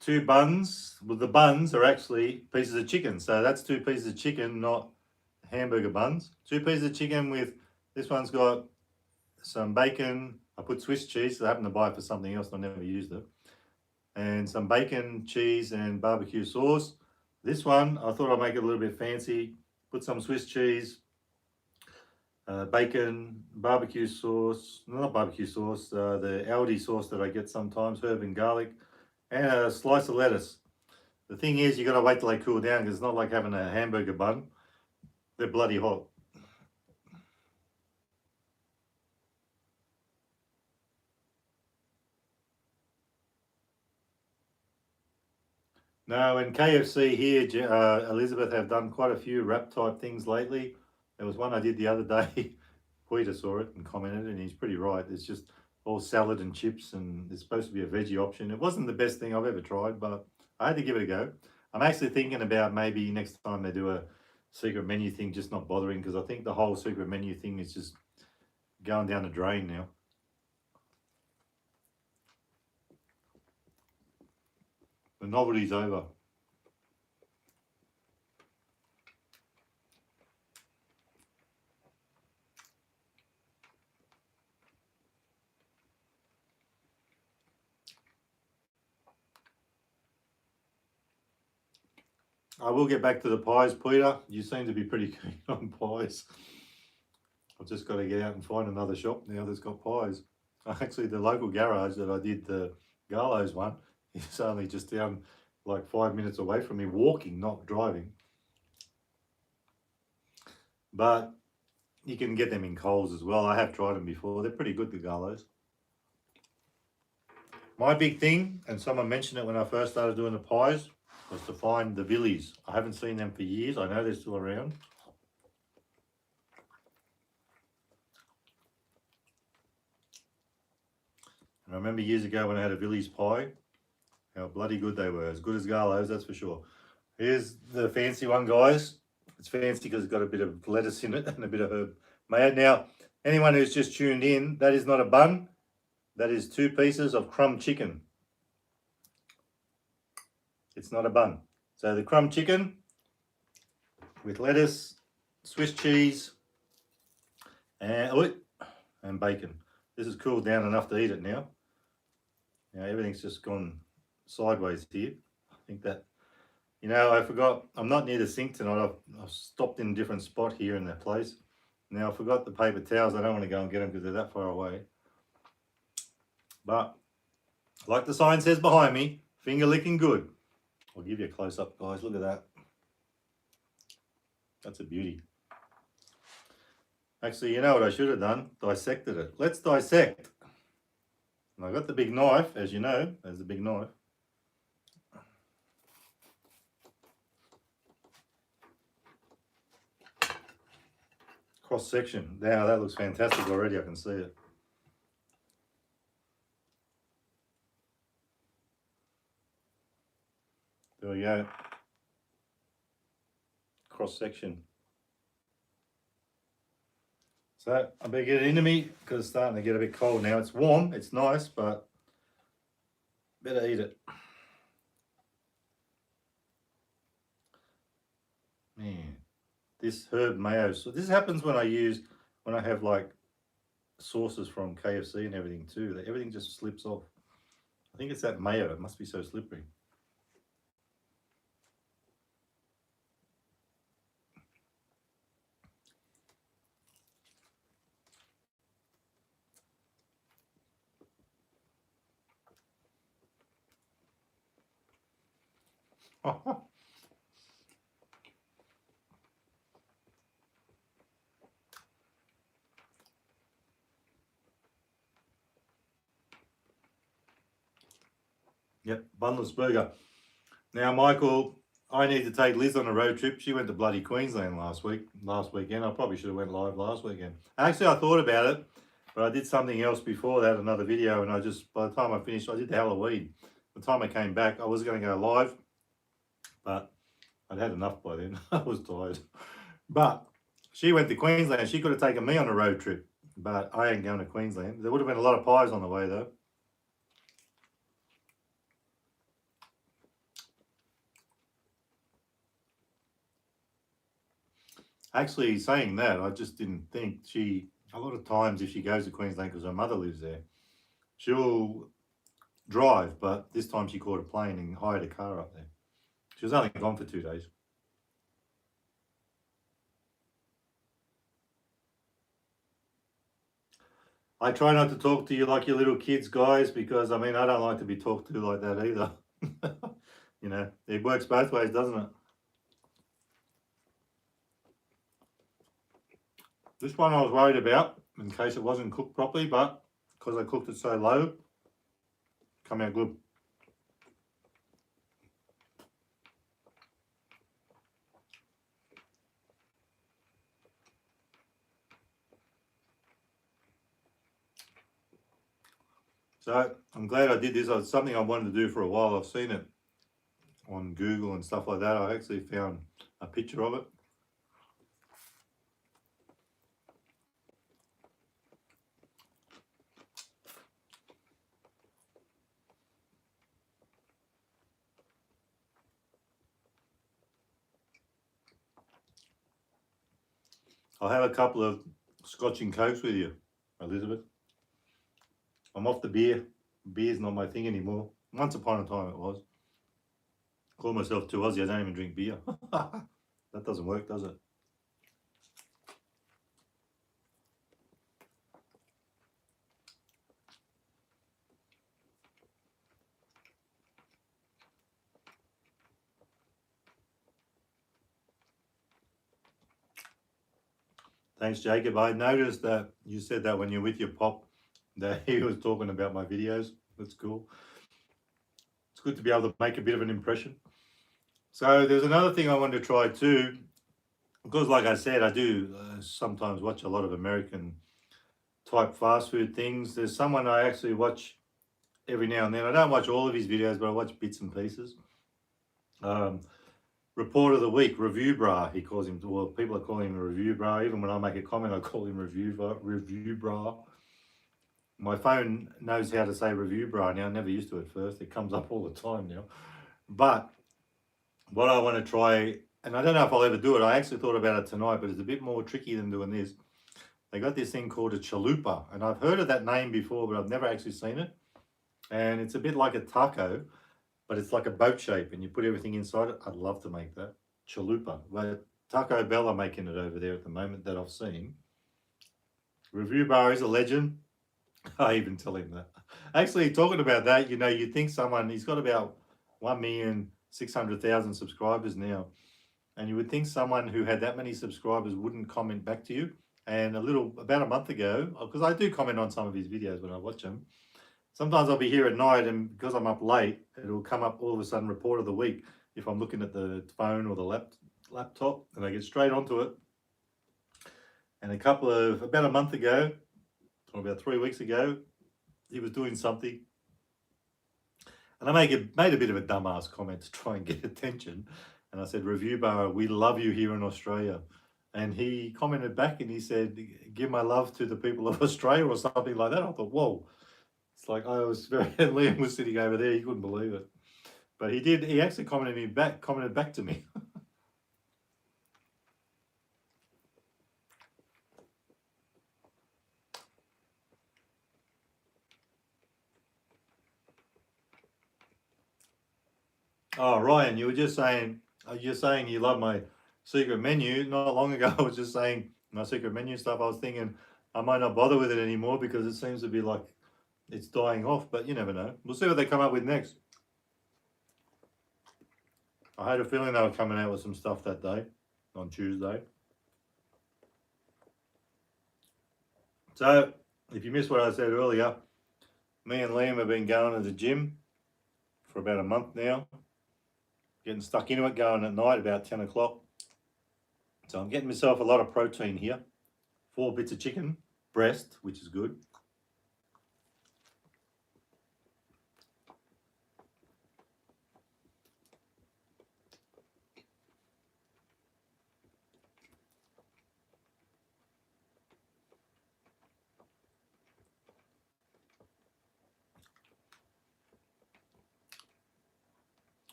2 buns. Well, the buns are actually pieces of chicken. So that's 2 pieces of chicken, not hamburger buns. 2 pieces of chicken with, this one's got some bacon. I put Swiss cheese, so I happened to buy it for something else. I never used it. And some bacon, cheese, and barbecue sauce. This one, I thought I'd make it a little bit fancy. Put some Swiss cheese, bacon, barbecue sauce, not barbecue sauce, the Aldi sauce that I get sometimes, herb and garlic, and a slice of lettuce. The thing is, you got to wait till they cool down because it's not like having a hamburger bun. They're bloody hot. No, and KFC here, Elizabeth, have done quite a few wrap type things lately. There was one I did the other day. Peter saw it and commented, and he's pretty right. It's just all salad and chips, and it's supposed to be a veggie option. It wasn't the best thing I've ever tried, but I had to give it a go. I'm actually thinking about maybe next time they do a secret menu thing, just not bothering, because I think the whole secret menu thing is just going down the drain now. The novelty's over. I will get back to the pies, Peter. You seem to be pretty keen on pies. I've just got to get out and find another shop now that's got pies. Actually, the local garage that I did the Garlo's one is only just down like 5 minutes away from me, walking, not driving. But you can get them in Coles as well. I have tried them before. They're pretty good, the Garlo's. My big thing, and someone mentioned it when I first started doing the pies, was to find the Villies. I haven't seen them for years. I know they're still around. And I remember years ago when I had a Villies pie, how bloody good they were. As good as Garlo's, that's for sure. Here's the fancy one, guys. It's fancy because it's got a bit of lettuce in it and a bit of herb mayo. Now, anyone who's just tuned in, that is not a bun. That is 2 pieces of crumb chicken. It's not a bun. So the crumb chicken with lettuce, Swiss cheese, and bacon. This has cooled down enough to eat it now. Now everything's just gone sideways here. I think that, you know, I forgot, I'm not near the sink tonight. I've stopped in a different spot here in that place. Now I forgot the paper towels. I don't want to go and get them because they're that far away. But like the sign says behind me, finger licking good. I'll give you a close up, guys. Look at that. That's a beauty. Actually, you know what I should have done? Dissected it. Let's dissect. And I got the big knife, as you know. There's the big knife. Cross section. Now that looks fantastic already. I can see it. There we go. Cross section. So I better get it into me because it's starting to get a bit cold now. It's warm, it's nice, but better eat it. Man, this herb mayo. So this happens when I have like sauces from KFC and everything too. Everything just slips off. I think it's that mayo. It must be so slippery. Yep, bunless burger. Now, Michael, I need to take Liz on a road trip. She went to bloody Queensland last weekend. I probably should have went live last weekend. Actually, I thought about it, but I did something else before that, another video, and by the time I finished, I did the Halloween. By the time I came back, I was going to go live, but I'd had enough by then. I was tired. But she went to Queensland. She could have taken me on a road trip, but I ain't going to Queensland. There would have been a lot of pies on the way, though. Actually, saying that, I just didn't think a lot of times if she goes to Queensland because her mother lives there, she'll drive, but this time she caught a plane and hired a car up there. She was only gone for 2 days. I try not to talk to you like your little kids, guys, because I mean, I don't like to be talked to like that either. You know, it works both ways, doesn't it? This one I was worried about in case it wasn't cooked properly, but because I cooked it so low, come out good. So I'm glad I did this. It's something I wanted to do for a while. I've seen it on Google and stuff like that. I actually found a picture of it. I'll have a couple of Scotch and Cokes with you, Elizabeth. I'm off the beer. Beer's not my thing anymore. Once upon a time it was. Call myself too Aussie, I don't even drink beer. That doesn't work, does it? Thanks, Jacob. I noticed that you said that when you're with your pop, that he was talking about my videos. That's cool. It's good to be able to make a bit of an impression. So there's another thing I wanted to try too, because like I said, I do sometimes watch a lot of American type fast food things. There's someone I actually watch every now and then. I don't watch all of his videos, but I watch bits and pieces. Report of the week, Review Bra, he calls him. Well, people are calling him Review Bra. Even when I make a comment, I call him Review Bra. My phone knows how to say Review Bra now. I never used to at first. It comes up all the time now. But what I want to try, and I don't know if I'll ever do it. I actually thought about it tonight, but it's a bit more tricky than doing this. They got this thing called a chalupa, and I've heard of that name before, but I've never actually seen it. And it's a bit like a taco, but it's like a boat shape, and you put everything inside it. I'd love to make that chalupa. Well, Taco Bell are making it over there at the moment that I've seen. Review Bar is a legend. I even tell him that. Actually, talking about that, you know, you think someone, he's got about 1,600,000 subscribers now, and you would think someone who had that many subscribers wouldn't comment back to you. And about a month ago, because I do comment on some of his videos when I watch them, sometimes I'll be here at night, and because I'm up late, it'll come up all of a sudden, report of the week, if I'm looking at the phone or the laptop, and I get straight onto it. And about a month ago, or about 3 weeks ago, he was doing something, and I made a bit of a dumbass comment to try and get attention. And I said, Review Bar, we love you here in Australia. And he commented back and he said, give my love to the people of Australia or something like that. I thought, whoa. It's like I was Liam was sitting over there, he couldn't believe it. But he actually commented back to me. Oh, Ryan, you're saying you love my secret menu. Not long ago I was just saying my secret menu stuff. I was thinking I might not bother with it anymore because it seems to be like it's dying off, but you never know. We'll see what they come up with next. I had a feeling they were coming out with some stuff that day, on Tuesday. So, if you missed what I said earlier, me and Liam have been going to the gym for about a month now. Getting stuck into it, going at night about 10 o'clock. So I'm getting myself a lot of protein here. 4 bits of chicken breast, which is good.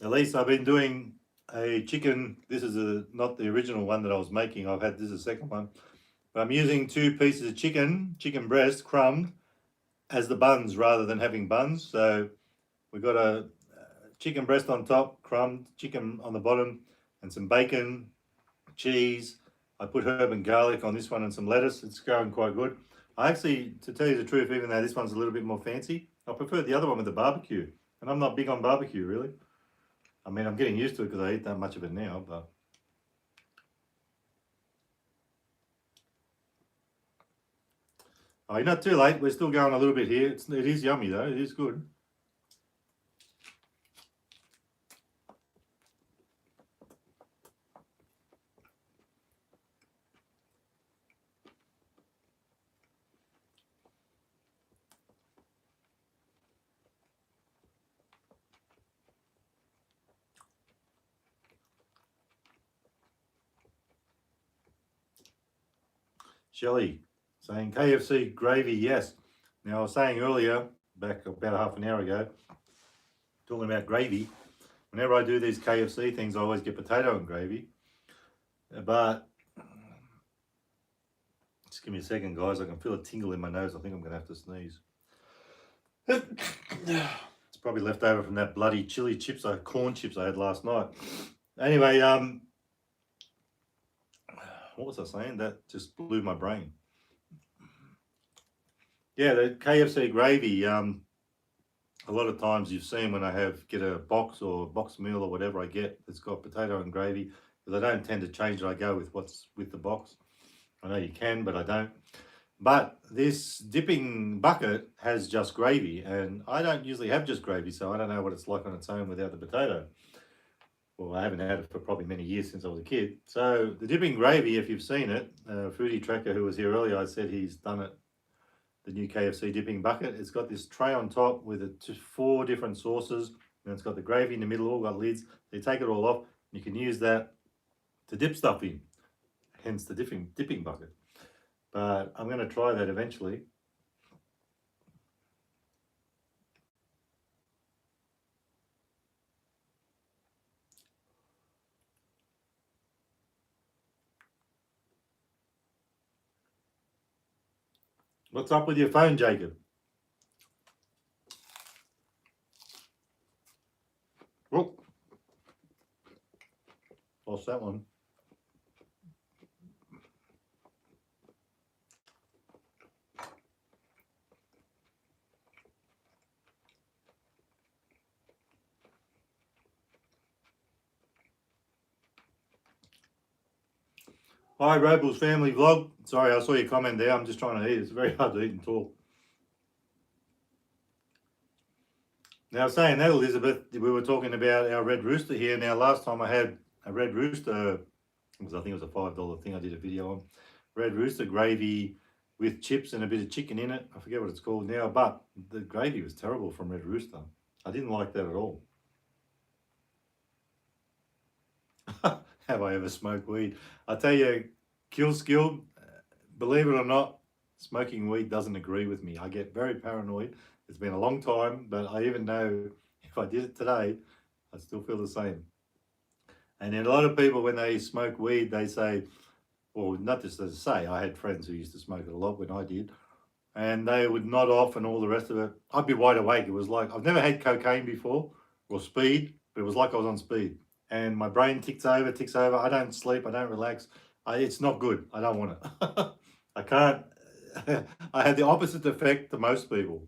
At least I've been doing a chicken. This is not the original one that I was making. This is the second one. But I'm using 2 pieces of chicken breast, crumbed, as the buns rather than having buns. So we've got a chicken breast on top, crumbed chicken on the bottom, and some bacon, cheese. I put herb and garlic on this one and some lettuce. It's going quite good. I actually, to tell you the truth, even though this one's a little bit more fancy, I prefer the other one with the barbecue. And I'm not big on barbecue, really. I mean, I'm getting used to it because I eat that much of it now, but... Oh, you're not too late. We're still going a little bit here. It is yummy, though. It is good. Shelley saying KFC gravy, yes. Now, I was saying earlier, back about half an hour ago, talking about gravy. Whenever I do these KFC things, I always get potato and gravy. But, just give me a second, guys. I can feel a tingle in my nose. I think I'm going to have to sneeze. It's probably left over from that bloody chili chips, corn chips I had last night. Anyway, what was I saying? That just blew my brain. Yeah, the KFC gravy. A lot of times you've seen when I get a box or box meal or whatever I get that's got potato and gravy, because I don't tend to change it. I go with what's with the box. I know you can, but I don't. But this dipping bucket has just gravy, and I don't usually have just gravy, so I don't know what it's like on its own without the potato. Well, I haven't had it for probably many years since I was a kid. So the dipping gravy, if you've seen it, Foodie Tracker who was here earlier, I said he's done it, the new KFC dipping bucket. It's got this tray on top with 4 different sauces, and it's got the gravy in the middle, all got lids. So you take it all off, and you can use that to dip stuff in, hence the dipping bucket. But I'm going to try that eventually. What's up with your phone, Jacob? Oh, lost that one. Hi, Robles Family Vlog. Sorry, I saw your comment there. I'm just trying to eat. It's very hard to eat and talk. Now, saying that, Elizabeth, we were talking about our red rooster here. Now, last time I had a red rooster, because I think it was a $5 thing I did a video on. Red rooster gravy with chips and a bit of chicken in it. I forget what it's called now, but the gravy was terrible from red rooster. I didn't like that at all. Have I ever smoked weed? I tell you, Kill Skill, believe it or not, smoking weed doesn't agree with me. I get very paranoid. It's been a long time, but I even know if I did it today, I still feel the same. And then a lot of people, when they smoke weed, they say, well, not just to say, I had friends who used to smoke it a lot when I did, and they would nod off and all the rest of it. I'd be wide awake. It was like, I've never had cocaine before or speed, but it was like I was on speed. And my brain ticks over. I don't sleep. I don't relax. It's not good. I don't want it. I can't. I had the opposite effect to most people.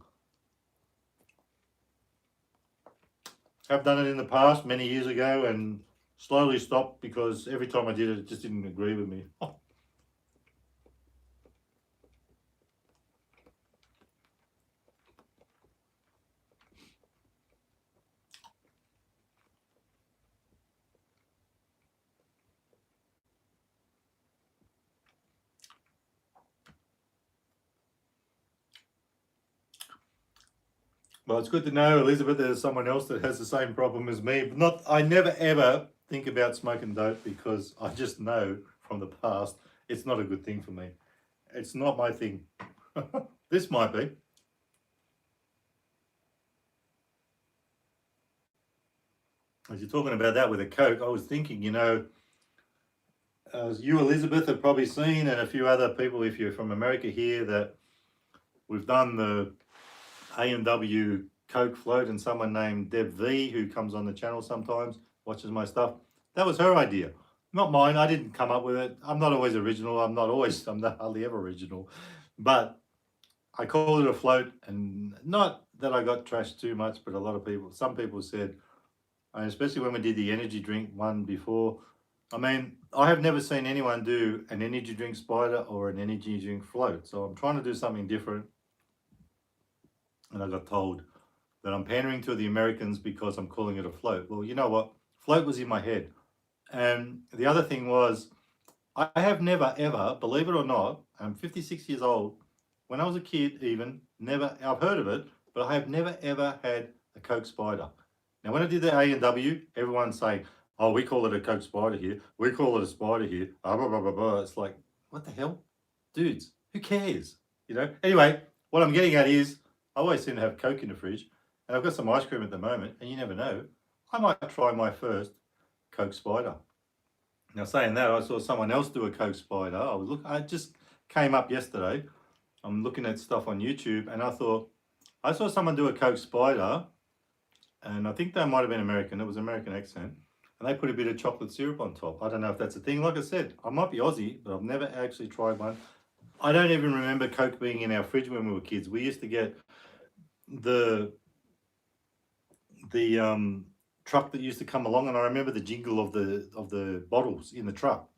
I've done it in the past, many years ago, and slowly stopped because every time I did it, it just didn't agree with me. Well, it's good to know, Elizabeth, there's someone else that has the same problem as me. But I never ever think about smoking dope because I just know from the past it's not a good thing for me. It's not my thing. This might be. As you're talking about that with a Coke, I was thinking, as you, Elizabeth, have probably seen, and a few other people, if you're from America here, that we've done the A&W Coke float, and someone named Deb V, who comes on the channel sometimes, watches my stuff. That was her idea, not mine. I didn't come up with it. I'm not always original. I'm not hardly ever original. But I called it a float, and not that I got trashed too much, but some people said, and especially when we did the energy drink one before, I mean, I have never seen anyone do an energy drink spider or an energy drink float. So I'm trying to do something different. And I got told that I'm pandering to the Americans because I'm calling it a float. Well, you know what? Float was in my head. And the other thing was, I have never, ever, believe it or not, I'm 56 years old. When I was a kid even, I've heard of it, but I have never, ever had a Coke spider. Now, when I did the A&W, everyone's saying, oh, we call it a Coke spider here. We call it a spider here. Blah, blah, blah, blah, blah. It's like, what the hell? Dudes, who cares? Anyway, what I'm getting at is, I always seem to have Coke in the fridge, and I've got some ice cream at the moment, and you never know. I might try my first Coke spider. Now, saying that, I saw someone else do a Coke spider. I just came up yesterday. I'm looking at stuff on YouTube, and I saw someone do a Coke spider, and I think they might have been American. It was American accent. And they put a bit of chocolate syrup on top. I don't know if that's a thing. Like I said, I might be Aussie, but I've never actually tried one. I don't even remember Coke being in our fridge when we were kids. We used to get the truck that used to come along, and I remember the jingle of the bottles in the truck.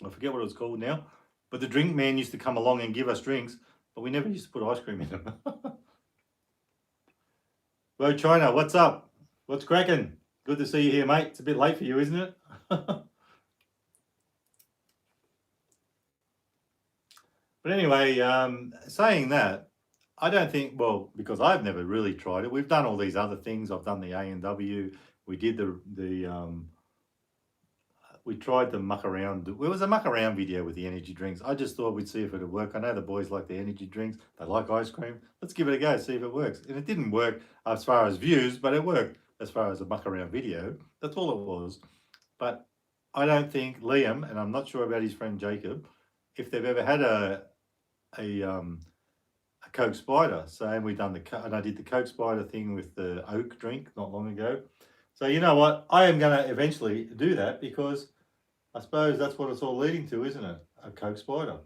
I forget what it was called now, but the drink man used to come along and give us drinks, but we never used to put ice cream in them. Hello, China. What's up? What's cracking? Good to see you here, mate. It's a bit late for you, isn't it? But anyway, saying that, I don't think, well, because I've never really tried it. We've done all these other things. I've done the A&W. We did we tried the muck around. It was a muck around video with the energy drinks. I just thought we'd see if it would work. I know the boys like the energy drinks. They like ice cream. Let's give it a go, see if it works. And it didn't work as far as views, but it worked as far as a muck around video. That's all it was. But I don't think Liam, and I'm not sure about his friend Jacob, if they've ever had a Coke Spider. So, and we done and I did the Coke Spider thing with the oak drink not long ago. So you know what? I am going to eventually do that because I suppose that's what it's all leading to, isn't it? A Coke Spider.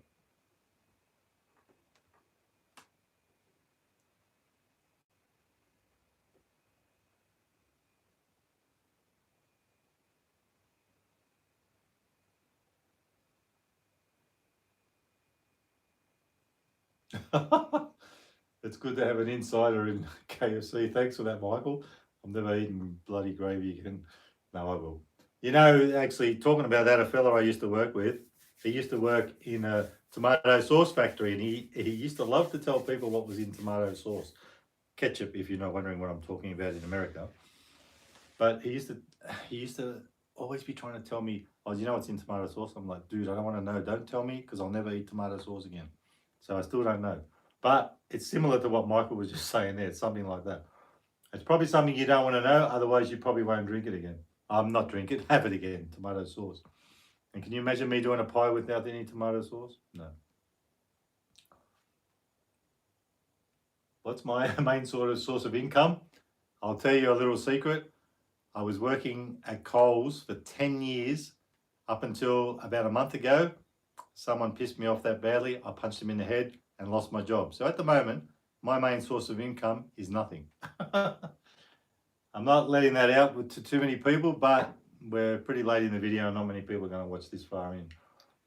It's good to have an insider in KFC. Thanks for that, Michael. I'm never eating bloody gravy again. No, I will. You know, actually, talking about that, a fella I used to work with, he used to work in a tomato sauce factory, and he used to love to tell people what was in tomato sauce. Ketchup, if you're not wondering what I'm talking about in America. But he used to always be trying to tell me, oh, you know what's in tomato sauce? I'm like, dude, I don't want to know. Don't tell me because I'll never eat tomato sauce again. So I still don't know. But it's similar to what Michael was just saying there. It's something like that. It's probably something you don't want to know. Otherwise, you probably won't drink it again. Not drink it, have it again. Tomato sauce. And can you imagine me doing a pie without any tomato sauce? No. What's my main source of income? I'll tell you a little secret. I was working at Coles for 10 years up until about a month ago. Someone pissed me off that badly. I punched him in the head and lost my job. So at the moment, my main source of income is nothing. I'm not letting that out to too many people, but we're pretty late in the video and not many people are going to watch this far in.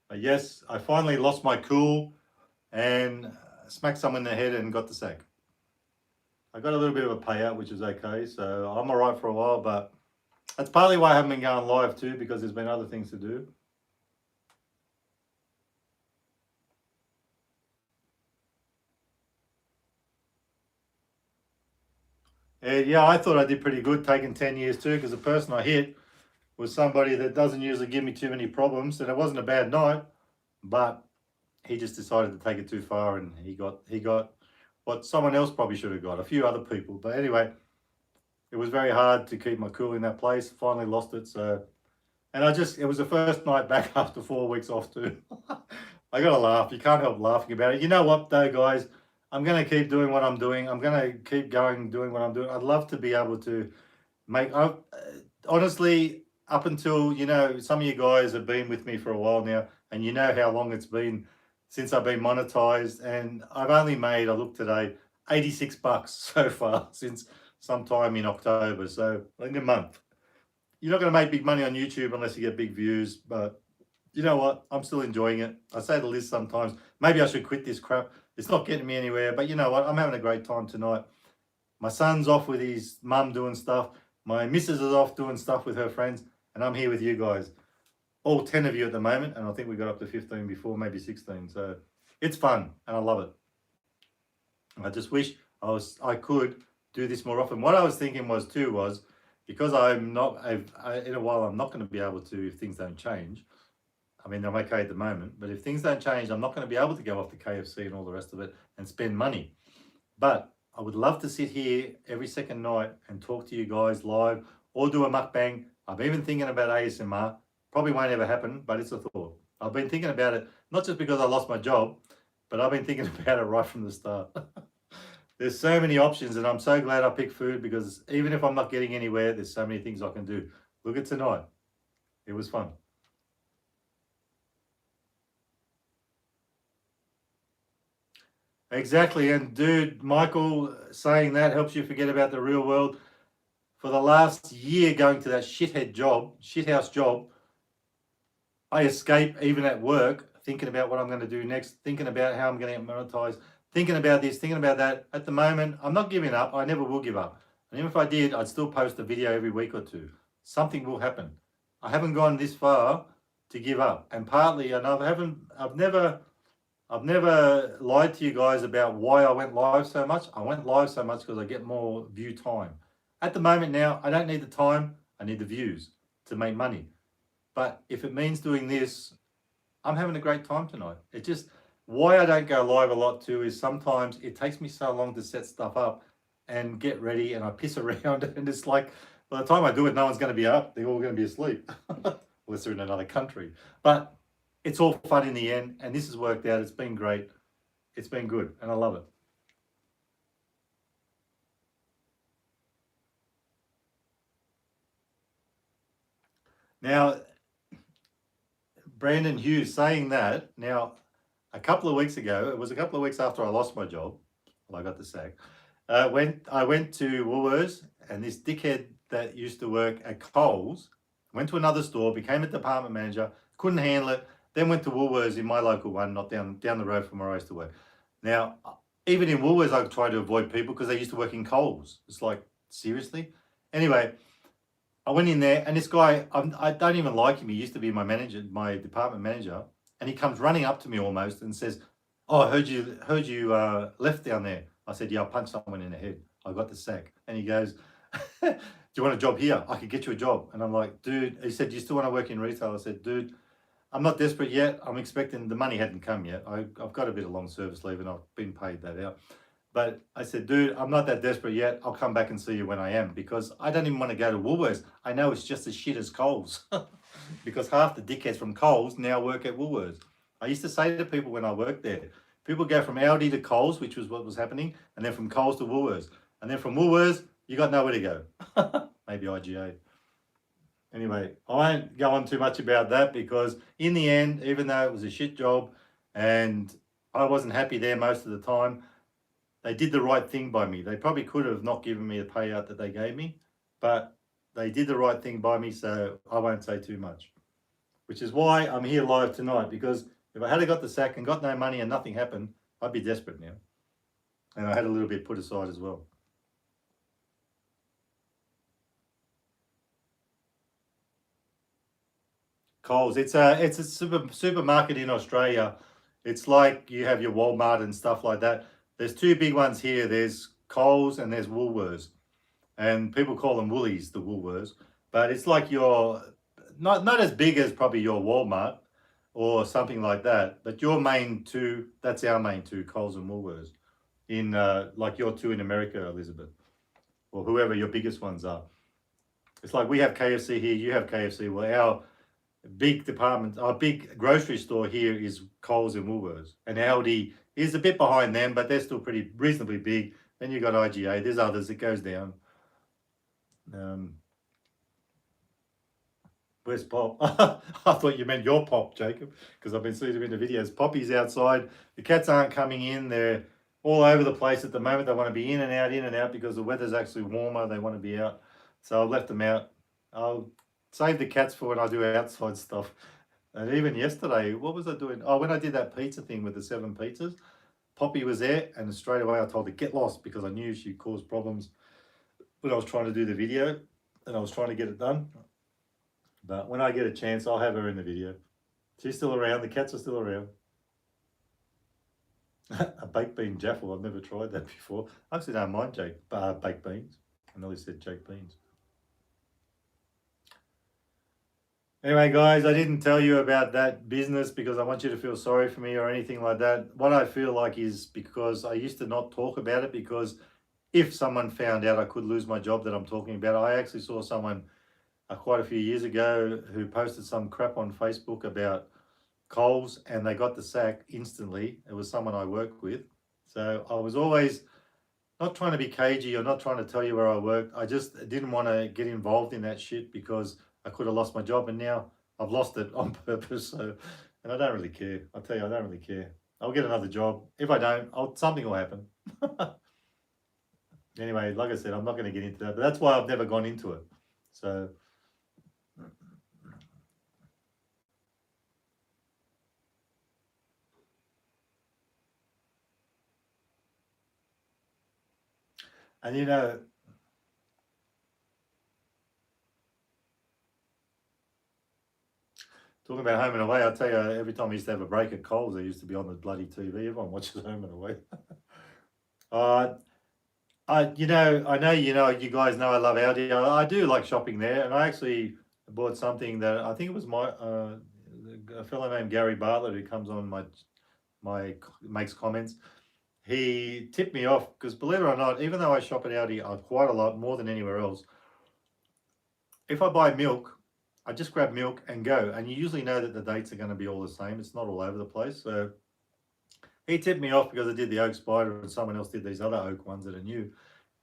But yes, I finally lost my cool and smacked someone in the head and got the sack. I got a little bit of a payout, which is okay. So I'm all right for a while, but that's partly why I haven't been going live too, because there's been other things to do. And yeah, I thought I did pretty good taking 10 years too, because the person I hit was somebody that doesn't usually give me too many problems, and it wasn't a bad night, but he just decided to take it too far, and he got what someone else probably should have got, a few other people. But anyway, it was very hard to keep my cool in that place. Finally lost it, so, and it was the first night back after 4 weeks off too. I gotta laugh. You can't help laughing about it. You know what though, guys? I'm going to keep doing what I'm doing. I'm going to keep doing what I'm doing. I'd love to be able to make, honestly, up until, you know, some of you guys have been with me for a while now, and you know how long it's been since I've been monetized, and I've only made, I look today, 86 bucks so far since sometime in October, so in a month. You're not going to make big money on YouTube unless you get big views, but you know what? I'm still enjoying it. I say to Liz sometimes, maybe I should quit this crap. It's not getting me anywhere, but you know what? I'm having a great time tonight. My son's off with his mum doing stuff. My missus is off doing stuff with her friends, and I'm here with you guys. All 10 of you at the moment, and I think we got up to 15 before, maybe 16. So it's fun, and I love it. I just wish I could do this more often. What I was thinking was because I'm not, in a while, I'm not going to be able to if things don't change. I mean, I'm okay at the moment, but if things don't change, I'm not going to be able to go off to KFC and all the rest of it and spend money. But I would love to sit here every second night and talk to you guys live or do a mukbang. I'm even thinking about ASMR. Probably won't ever happen, but it's a thought. I've been thinking about it, not just because I lost my job, but I've been thinking about it right from the start. There's so many options, and I'm so glad I picked food because even if I'm not getting anywhere, there's so many things I can do. Look at tonight. It was fun. Exactly. And dude, Michael saying that helps you forget about the real world. For the last year going to that shithouse job, I escape even at work, thinking about what I'm going to do next, thinking about how I'm going to get monetized, thinking about this, thinking about that. At the moment, I'm not giving up. I never will give up. And even if I did, I'd still post a video every week or two. Something will happen. I haven't gone this far to give up. And partly, and I've never lied to you guys about why I went live so much. I went live so much because I get more view time. At the moment now, I don't need the time. I need the views to make money. But if it means doing this, I'm having a great time tonight. It just, why I don't go live a lot too is sometimes it takes me so long to set stuff up and get ready, and I piss around, and it's like, by the time I do it, no one's going to be up. They're all going to be asleep, unless they're in another country. But it's all fun in the end, and this has worked out. It's been great. It's been good, and I love it. Now, Brandon Hughes saying that, now, a couple of weeks ago, it was a couple of weeks after I lost my job, well, I got the sack, I went to Woolworths, and this dickhead that used to work at Coles went to another store, became a department manager, couldn't handle it, then went to Woolworths in my local one, not down the road from where I used to work. Now, even in Woolworths, I try to avoid people because they used to work in Coles. It's like, seriously? Anyway, I went in there, and this guy, I don't even like him. He used to be my manager, my department manager, and he comes running up to me almost and says, "Oh, I heard you left down there." I said, "Yeah, I punched someone in the head. I got the sack." And he goes, "Do you want a job here? I could get you a job." And I'm like, "Dude," he said, "Do you still want to work in retail?" I said, "Dude, I'm not desperate yet. I'm expecting, the money hadn't come yet. I've got a bit of long service leave and I've been paid that out. But I said, dude, I'm not that desperate yet. I'll come back and see you when I am, because I don't even want to go to Woolworths. I know it's just as shit as Coles because half the dickheads from Coles now work at Woolworths. I used to say to people when I worked there, people go from Aldi to Coles, which was what was happening, and then from Coles to Woolworths. And then from Woolworths, you got nowhere to go. Maybe IGA. Anyway, I won't go on too much about that because in the end, even though it was a shit job and I wasn't happy there most of the time, they did the right thing by me. They probably could have not given me the payout that they gave me, but they did the right thing by me, so I won't say too much. Which is why I'm here live tonight, because if I had got the sack and got no money and nothing happened, I'd be desperate now. And I had a little bit put aside as well. Coles, it's a supermarket in Australia. It's like you have your Walmart and stuff like that. There's two big ones here. There's Coles and there's Woolworths, and people call them Woolies, the Woolworths. But it's like your not as big as probably your Walmart or something like that. But your main two, that's our main two, Coles and Woolworths. In like your two in America, Elizabeth, or whoever your biggest ones are. It's like we have KFC here, you have KFC. Well, our big department, our big grocery store here is Coles and Woolworths, and Aldi is a bit behind them, but they're still pretty reasonably big. Then you got IGA. There's others. It goes down. Where's Pop? I thought you meant your Pop, Jacob, because I've been seeing him in the videos. Poppy's outside. The cats aren't coming in. They're all over the place at the moment. They want to be in and out because the weather's actually warmer. They want to be out. So I've left them out. I'll save the cats for when I do outside stuff. And even yesterday, what was I doing? Oh, when I did that pizza thing with the 7 pizzas, Poppy was there, and straight away I told her, get lost, because I knew she'd cause problems when I was trying to do the video and I was trying to get it done. But when I get a chance, I'll have her in the video. She's still around. The cats are still around. A baked bean jaffle. I've never tried that before. I actually don't mind baked beans. I nearly said Jake beans. Anyway, guys, I didn't tell you about that business because I want you to feel sorry for me or anything like that. What I feel like is because I used to not talk about it, because if someone found out I could lose my job that I'm talking about. I actually saw someone quite a few years ago who posted some crap on Facebook about Coles, and they got the sack instantly. It was someone I worked with. So I was always not trying to be cagey or not trying to tell you where I worked. I just didn't want to get involved in that shit because I could have lost my job, and now I've lost it on purpose. So, and I don't really care. I tell you, I don't really care. I'll get another job. If I don't, something will happen. Anyway, like I said, I'm not going to get into that, but that's why I've never gone into it. So, and you know, talking about Home and Away, I'll tell you, every time I used to have a break at Coles, I used to be on the bloody TV. Everyone watches Home and Away. uh, I know, you guys know I love Aldi. I do like shopping there, and I actually bought something that I think it was a fellow named Gary Bartlett who comes on makes comments. He tipped me off because, believe it or not, even though I shop at Aldi quite a lot more than anywhere else, if I buy milk, I just grab milk and go. And you usually know that the dates are going to be all the same. It's not all over the place. So he tipped me off because I did the oak spider and someone else did these other oak ones that are new.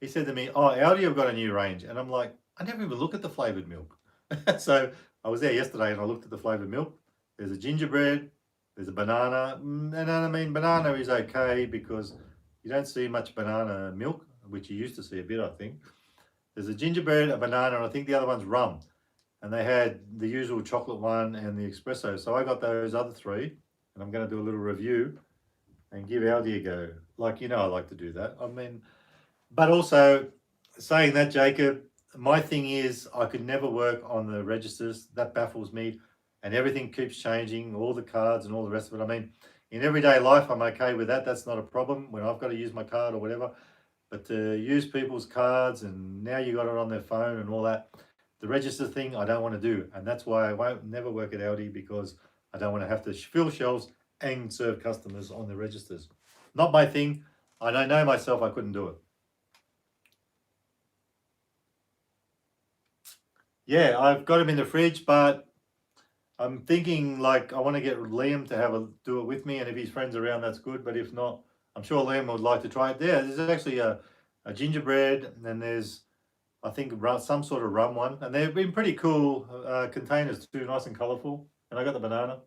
He said to me, "Oh, Aldi have got a new range." And I'm like, I never even look at the flavoured milk. So I was there yesterday and I looked at the flavoured milk. There's a gingerbread, there's a banana. And I mean, banana is okay because you don't see much banana milk, which you used to see a bit, I think. There's a gingerbread, a banana, and I think the other one's rum. And they had the usual chocolate one and the espresso. So I got those other three, and I'm going to do a little review and give Aldi a go. Like, I like to do that. I mean, but also saying that, Jacob, my thing is I could never work on the registers. That baffles me. And everything keeps changing, all the cards and all the rest of it. I mean, in everyday life, I'm okay with that. That's not a problem when I've got to use my card or whatever. But to use people's cards and now you got it on their phone and all that, the register thing, I don't want to do. And that's why I won't never work at Aldi, because I don't want to have to fill shelves and serve customers on the registers. Not my thing. I know myself I couldn't do it. Yeah, I've got him in the fridge, but I'm thinking like I want to get Liam to do it with me, and if his friends are around, that's good. But if not, I'm sure Liam would like to try it. There's actually a gingerbread, and then there's, I think, some sort of rum one, and they've been pretty cool containers too, nice and colourful. And I got the banana.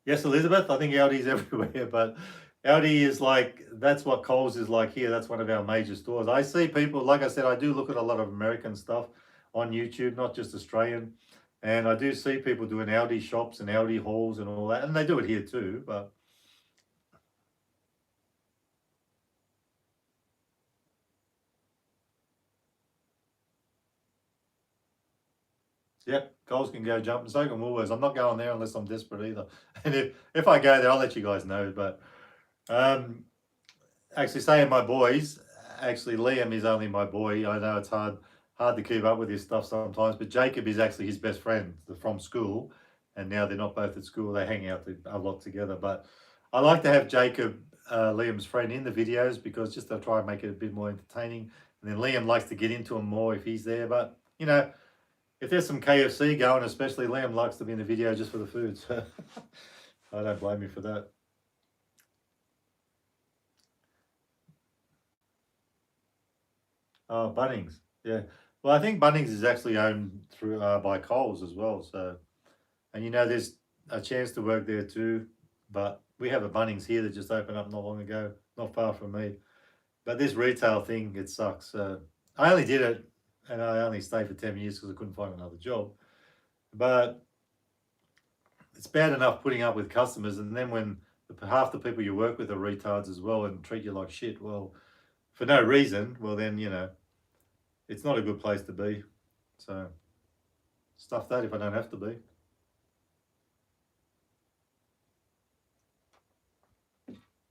Yes, Elizabeth, I think Aldi's everywhere, but Aldi is like, that's what Coles is like here. That's one of our major stores. I see people, like I said, I do look at a lot of American stuff on YouTube, not just Australian. And I do see people doing Aldi shops and Aldi hauls and all that. And they do it here too, but yeah, Coles can go jump, and so can Woolworths. I'm not going there unless I'm desperate either. And if I go there, I'll let you guys know. But actually, saying my boys, actually Liam is only my boy. I know it's hard to keep up with his stuff sometimes, but Jacob is actually his best friend from school, and now they're not both at school. They hang out a lot together. But I like to have Jacob, Liam's friend, in the videos because just to try and make it a bit more entertaining. And then Liam likes to get into him more if he's there. But if there's some KFC going, especially, Liam likes to be in the video just for the food. So I don't blame you for that. Oh, Bunnings. Yeah. Well, I think Bunnings is actually owned through by Coles as well. So, and there's a chance to work there too. But we have a Bunnings here that just opened up not long ago, not far from me. But this retail thing, it sucks. I only did it, and I only stayed for 10 years because I couldn't find another job. But it's bad enough putting up with customers, and then when half the people you work with are retards as well and treat you like shit, well, for no reason, well then, it's not a good place to be. So stuff that if I don't have to be.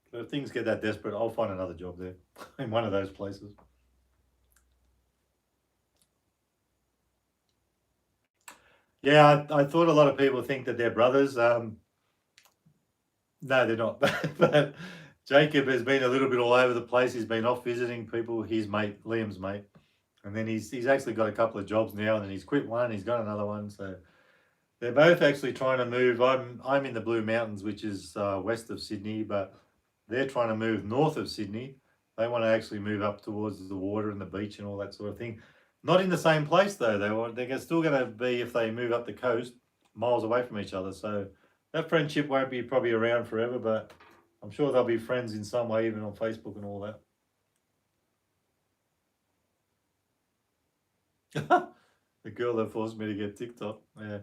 But if things get that desperate, I'll find another job there in one of those places. Yeah, I thought a lot of people think that they're brothers. No, they're not. But Jacob has been a little bit all over the place. He's been off visiting people, his mate, Liam's mate. And then he's actually got a couple of jobs now, and then he's quit one, he's got another one. So they're both actually trying to move. I'm in the Blue Mountains, which is west of Sydney, but they're trying to move north of Sydney, They want to actually move up towards the water and the beach and all that sort of thing. Not in the same place though. They're still going to be, if they move up the coast, miles away from each other. So that friendship won't be probably around forever, but I'm sure they'll be friends in some way, even on Facebook and all that. The girl that forced me to get TikTok. Yeah.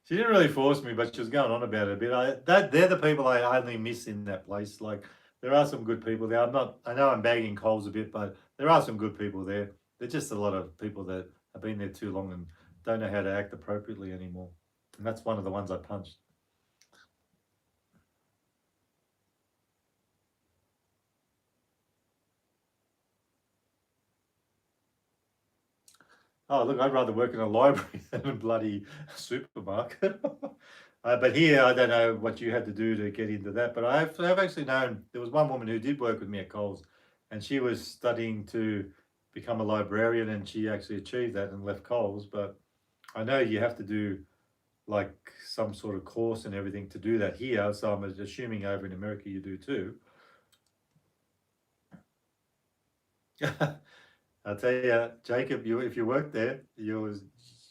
She didn't really force me, but she was going on about it a bit. They're the people I only miss in that place. Like, there are some good people there. I know I'm bagging Coles a bit, but there are some good people there. There's just a lot of people that have been there too long and don't know how to act appropriately anymore. And that's one of the ones I punched. Oh, look, I'd rather work in a library than a bloody supermarket. But here, I don't know what you had to do to get into that. But I've actually known, there was one woman who did work with me at Coles, and she was studying to become a librarian, and she actually achieved that and left Coles. But I know you have to do like some sort of course and everything to do that here. So I'm assuming over in America you do too. I'll tell you, Jacob, if you work there, you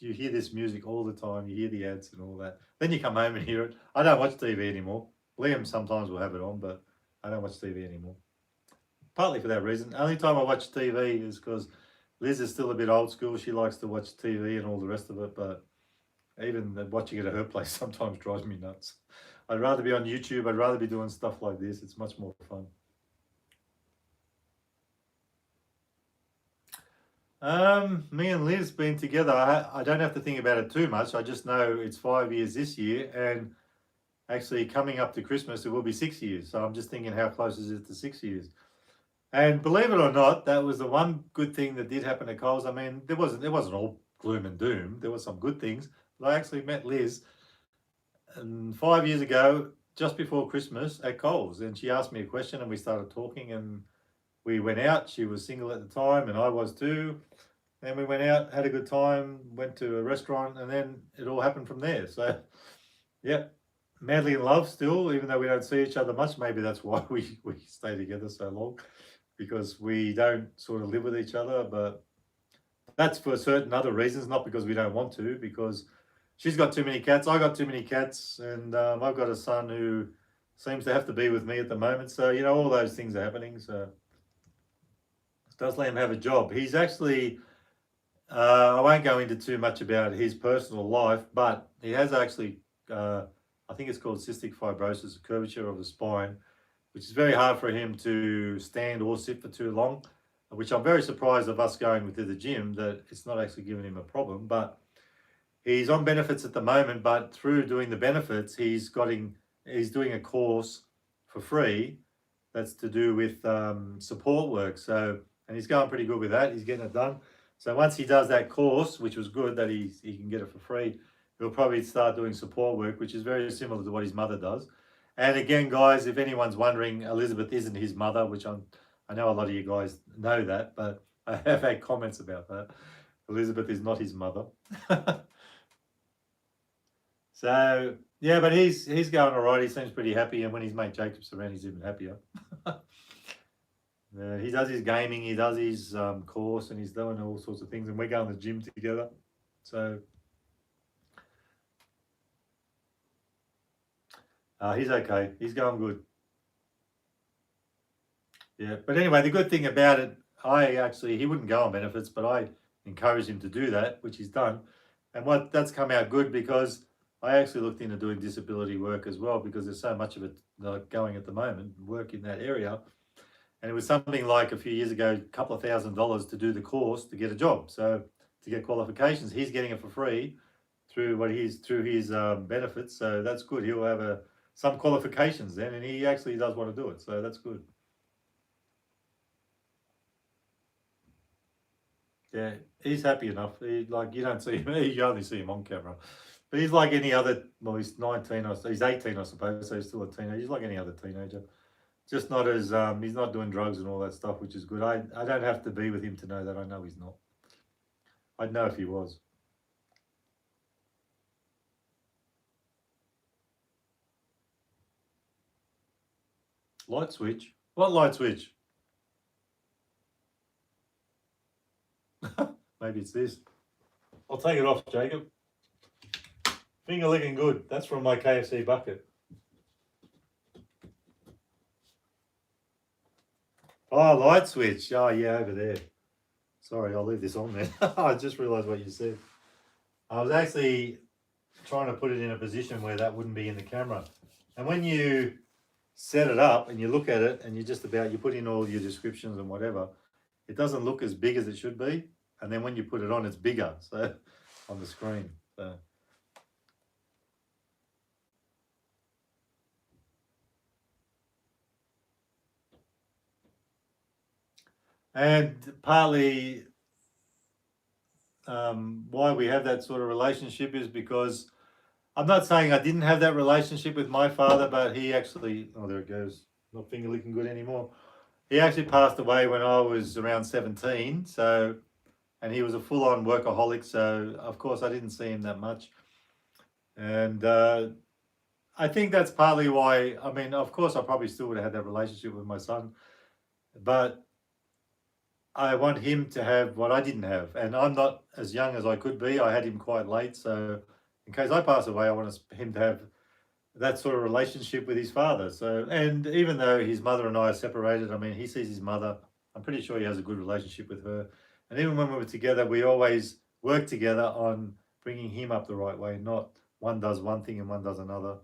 hear this music all the time. You hear the ads and all that. Then you come home and hear it. I don't watch TV anymore. Liam sometimes will have it on, but I don't watch TV anymore. Partly for that reason. Only time I watch TV is because Liz is still a bit old school. She likes to watch TV and all the rest of it, but even watching it at her place sometimes drives me nuts. I'd rather be on YouTube. I'd rather be doing stuff like this. It's much more fun. Me and Liz been together. I don't have to think about it too much. I just know it's 5 years this year, and actually coming up to Christmas, it will be 6 years. So I'm just thinking, how close is it to 6 years? And believe it or not, that was the one good thing that did happen at Coles. I mean, it wasn't all gloom and doom. There were some good things. But I actually met Liz 5 years ago, just before Christmas at Coles, and she asked me a question, and we started talking, and we went out. She was single at the time, and I was too. And we went out, had a good time, went to a restaurant, and then it all happened from there. So, yeah, madly in love still, even though we don't see each other much. Maybe that's why we stay together so long, because we don't sort of live with each other. But that's for certain other reasons, not because we don't want to, because she's got too many cats, I got too many cats, and I've got a son who seems to have to be with me at the moment. So, all those things are happening. So, does Liam have a job? He's actually... I won't go into too much about his personal life, but he has actually, I think it's called cystic fibrosis, a curvature of the spine, which is very hard for him to stand or sit for too long, which I'm very surprised of us going to the gym that it's not actually giving him a problem. But he's on benefits at the moment, but through doing the benefits, he's doing a course for free that's to do with support work. So, and he's going pretty good with that. He's getting it done. So once he does that course, which was good that he can get it for free, he'll probably start doing support work, which is very similar to what his mother does. And again, guys, if anyone's wondering, Elizabeth isn't his mother, which I know a lot of you guys know that, but I have had comments about that. Elizabeth is not his mother. So yeah, but he's going all right. He seems pretty happy, and when his mate Jacob's around, he's even happier. He does his gaming, he does his course, and he's doing all sorts of things, and we're going to the gym together. So he's okay. He's going good. Yeah, but anyway, the good thing about it, he wouldn't go on benefits, but I encouraged him to do that, which he's done. And that's come out good, because I actually looked into doing disability work as well, because there's so much of it going at the moment, work in that area. And it was something like a few years ago, a couple of $1,000 to do the course to get a job. So to get qualifications, he's getting it for free through his benefits. So that's good. He'll have some qualifications then, and he actually does want to do it. So that's good. Yeah, he's happy enough. You don't see him. You only see him on camera. But he's like any other. Well, he's 19 or he's 18, I suppose. So he's still a teenager. He's like any other teenager. Just not as he's not doing drugs and all that stuff, which is good. I don't have to be with him to know that. I know he's not. I'd know if he was. Light switch? What light switch? maybe it's this. I'll take it off, Jacob. Finger licking good. That's from my KFC bucket. Oh, light switch. Oh, yeah, over there. Sorry, I'll leave this on there. I just realised what you said. I was actually trying to put it in a position where that wouldn't be in the camera. And when you set it up and you look at it and you put in all your descriptions and whatever, it doesn't look as big as it should be. And then when you put it on, it's bigger. So on the screen. So. And partly why we have that sort of relationship is because I'm not saying I didn't have that relationship with my father, but he actually, oh, there it goes, not finger licking good anymore. He actually passed away when I was around 17. So, and he was a full-on workaholic. So, of course, I didn't see him that much. And I think that's partly why, I mean, of course, I probably still would have had that relationship with my son, but I want him to have what I didn't have. And I'm not as young as I could be. I had him quite late. So in case I pass away, I want him to have that sort of relationship with his father. So, and even though his mother and I are separated, I mean, he sees his mother. I'm pretty sure he has a good relationship with her. And even when we were together, we always worked together on bringing him up the right way. Not one does one thing and one does another.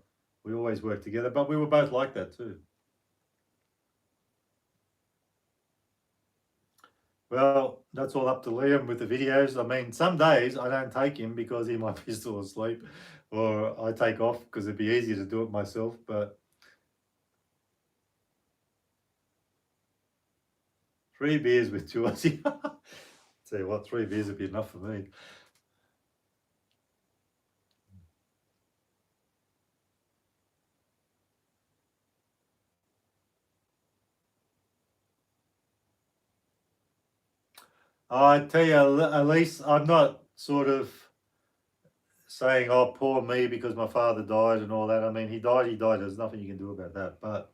We always worked together, but we were both like that too. Well, that's all up to Liam with the videos. I mean, some days I don't take him because he might be still asleep, or I take off because it'd be easier to do it myself. But 3 beers with 2 Aussie. Tell you what, 3 beers would be enough for me. I tell you, at least I'm not sort of saying, oh, poor me because my father died and all that. I mean, he died. There's nothing you can do about that. But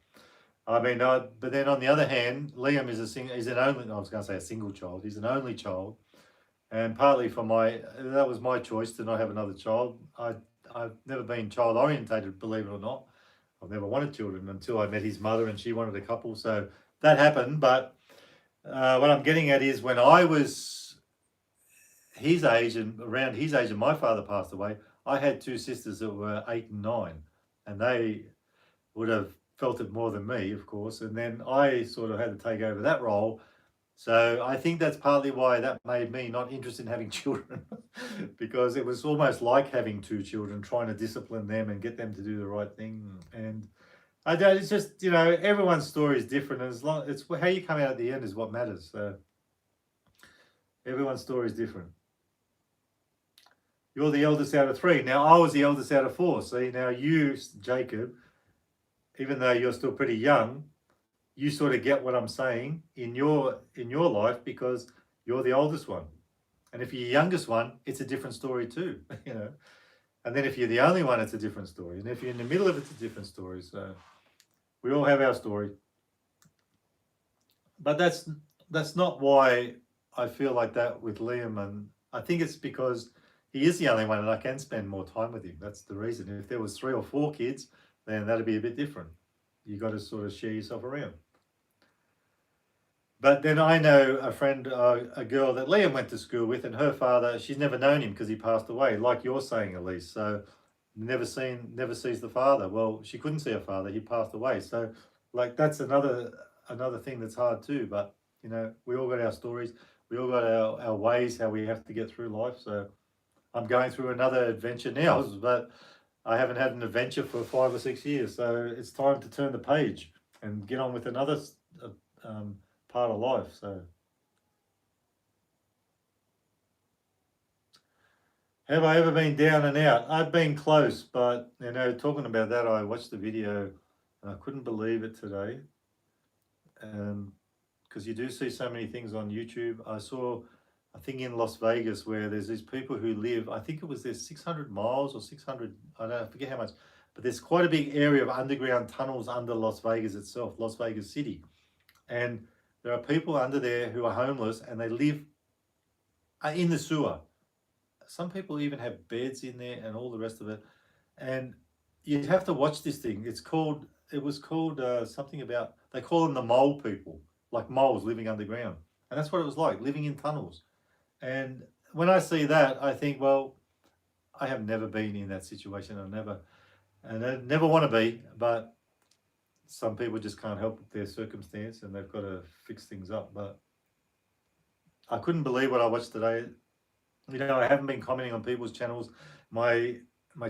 I mean, but then on the other hand, Liam is he's an only, I was going to say a single child. He's an only child. And partly that was my choice to not have another child. I've never been child orientated, believe it or not. I've never wanted children until I met his mother and she wanted a couple. So that happened. But what I'm getting at is when I was his age and around his age and my father passed away, I had 2 sisters that were 8 and 9, and they would have felt it more than me, of course. And then I sort of had to take over that role. So I think that's partly why that made me not interested in having children because it was almost like having 2 children, trying to discipline them and get them to do the right thing. And I don't, it's just, everyone's story is different. As long it's how you come out at the end is what matters. So everyone's story is different. You're the eldest out of 3. Now I was the eldest out of 4. See, now you, Jacob, even though you're still pretty young, you sort of get what I'm saying in your life because you're the oldest one. And if you're the youngest one, it's a different story too, And then if you're the only one, it's a different story. And if you're in the middle of it, it's a different story. So we all have our story. But that's not why I feel like that with Liam. And I think it's because he is the only one and I can spend more time with him. That's the reason. If there was 3 or 4 kids, then that'd be a bit different. You got to sort of share yourself around. But then I know a friend, a girl that Liam went to school with, and her father, she's never known him because he passed away, like you're saying, Elise. So never sees the father. Well, she couldn't see her father, he passed away. So like that's another thing that's hard too. But we all got our stories, we all got our ways how we have to get through life. So I'm going through another adventure now, but I haven't had an adventure for 5 or 6 years. So it's time to turn the page and get on with another part of life. So have I ever been down and out? I've been close, but talking about that, I watched the video and I couldn't believe it today. Because you do see so many things on YouTube. I saw a thing in Las Vegas where there's these people who live, I think it was there's 600 miles or 600, I forget how much, but there's quite a big area of underground tunnels under Las Vegas itself, Las Vegas City. And there are people under there who are homeless and they live in the sewer. Some people even have beds in there and all the rest of it. And you have to watch this thing. It was called something about, they call them the mole people, like moles living underground. And that's what it was like, living in tunnels. And when I see that, I think, well, I have never been in that situation. I never want to be, but some people just can't help their circumstance and they've got to fix things up. But I couldn't believe what I watched today. You know, I haven't been commenting on people's channels. My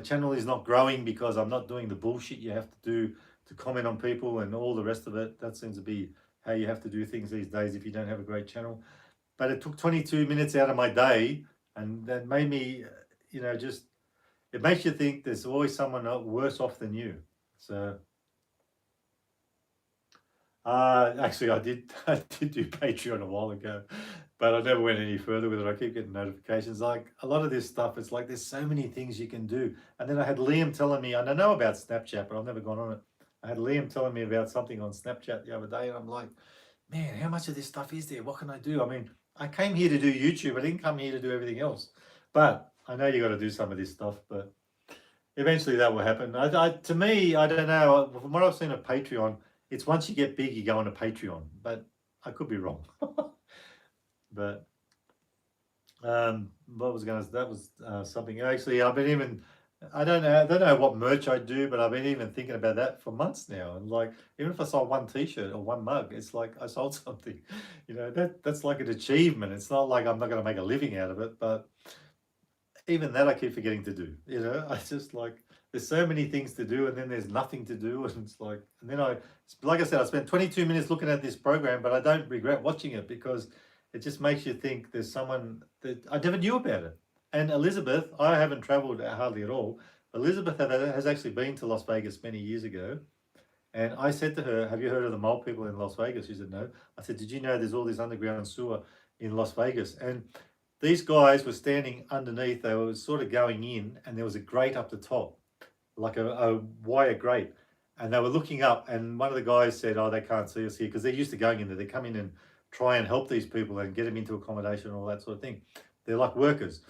channel is not growing because I'm not doing the bullshit you have to do to comment on people and all the rest of it. That seems to be how you have to do things these days if you don't have a great channel. But it took 22 minutes out of my day, and that made me, you know, just, it makes you think there's always someone worse off than you. So actually, I did do Patreon a while ago, but I never went any further with it. I keep getting notifications. Like a lot of this stuff, it's like there's so many things you can do. And then I had Liam telling me, and I know about Snapchat, but I've never gone on it. I had Liam telling me about something on Snapchat the other day, and I'm like, man, how much of this stuff is there? What can I do? I mean, I came here to do YouTube. I didn't come here to do everything else. But I know you got to do some of this stuff, but eventually that will happen. To me, I don't know. From what I've seen of Patreon, it's once you get big, you go on a Patreon. But I could be wrong. But what was going to? That was something. Actually, I've been even. I don't know what merch I do, but I've been even thinking about that for months now. And like, even if I sold one T-shirt or one mug, it's like I sold something. You know, that's like an achievement. It's not like I'm not going to make a living out of it, but even that I keep forgetting to do. You know, I just like, there's so many things to do, and then there's nothing to do, and it's like, and then like I said, I spent 22 minutes looking at this program, but I don't regret watching it because it just makes you think there's someone that I never knew about it. And Elizabeth, I haven't traveled hardly at all. Elizabeth has actually been to Las Vegas many years ago. And I said to her, have you heard of the mole people in Las Vegas? She said, no. I said, did you know there's all this underground sewer in Las Vegas? And these guys were standing underneath, they were sort of going in, and there was a grate up the top, like a wire grate. And they were looking up, and one of the guys said, oh, they can't see us here, because they're used to going in there. They come in and try and help these people and get them into accommodation and all that sort of thing. They're like workers.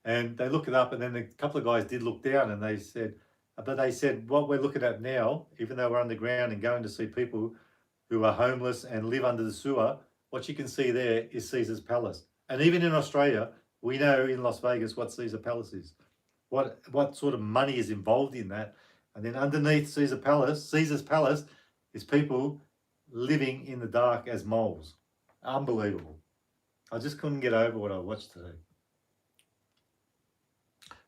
And they look it up, and then a couple of guys did look down, and they said, what we're looking at now, even though we're underground and going to see people who are homeless and live under the sewer, what you can see there is Caesar's Palace. And even in Australia, we know in Las Vegas what Caesar Palace is, what sort of money is involved in that. And then underneath Caesar's Palace is people living in the dark as moles. Unbelievable. I just couldn't get over what I watched today.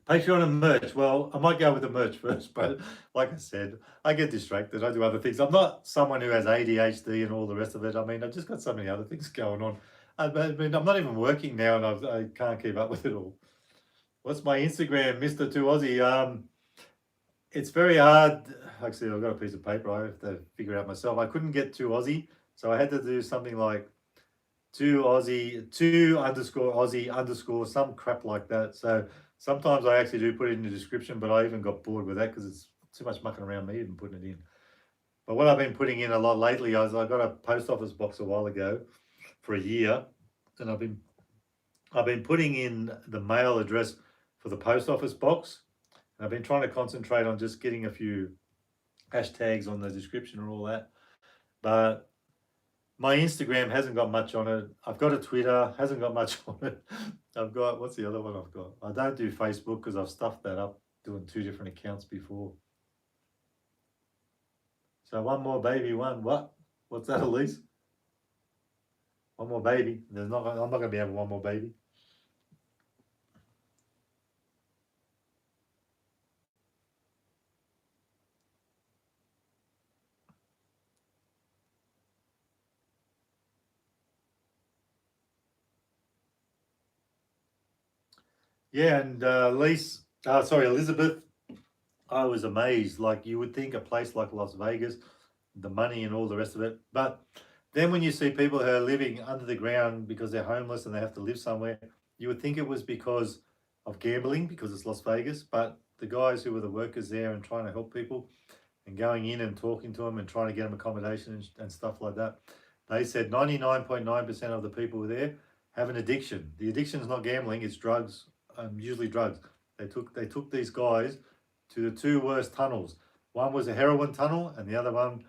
Patreon and merch. Well, I might go with the merch first, but like I said, I get distracted. I do other things. I'm not someone who has ADHD and all the rest of it. I mean, I've just got so many other things going on. I mean, I'm not even working now, and I can't keep up with it all. What's my Instagram, Mr. 2 Aussie? It's very hard. Actually, I've got a piece of paper. I have to figure out myself. I couldn't get 2 Aussie, so I had to do something like 2 Aussie, 2 underscore Aussie underscore some crap like that. So sometimes I actually do put it in the description, but I even got bored with that because it's too much mucking around me even putting it in. But what I've been putting in a lot lately is I got a post office box a while ago for a year, and I've been putting in the mail address for the post office box. And I've been trying to concentrate on just getting a few hashtags on the description and all that. But my Instagram hasn't got much on it. I've got a Twitter, hasn't got much on it. I've got, what's the other one I've got? I don't do Facebook because I've stuffed that up doing 2 different accounts before. So one more baby, one what? What's that, Elise? One more baby. I'm not going to be having one more baby. Yeah, and Elizabeth, I was amazed. Like, you would think a place like Las Vegas, the money and all the rest of it. But then when you see people who are living under the ground because they're homeless and they have to live somewhere, you would think it was because of gambling, because it's Las Vegas. But the guys who were the workers there and trying to help people and going in and talking to them and trying to get them accommodation and stuff like that, they said 99.9% of the people there have an addiction. The addiction is not gambling; it's drugs. Usually drugs. They took these guys to the two worst tunnels. One was a heroin tunnel, and the other one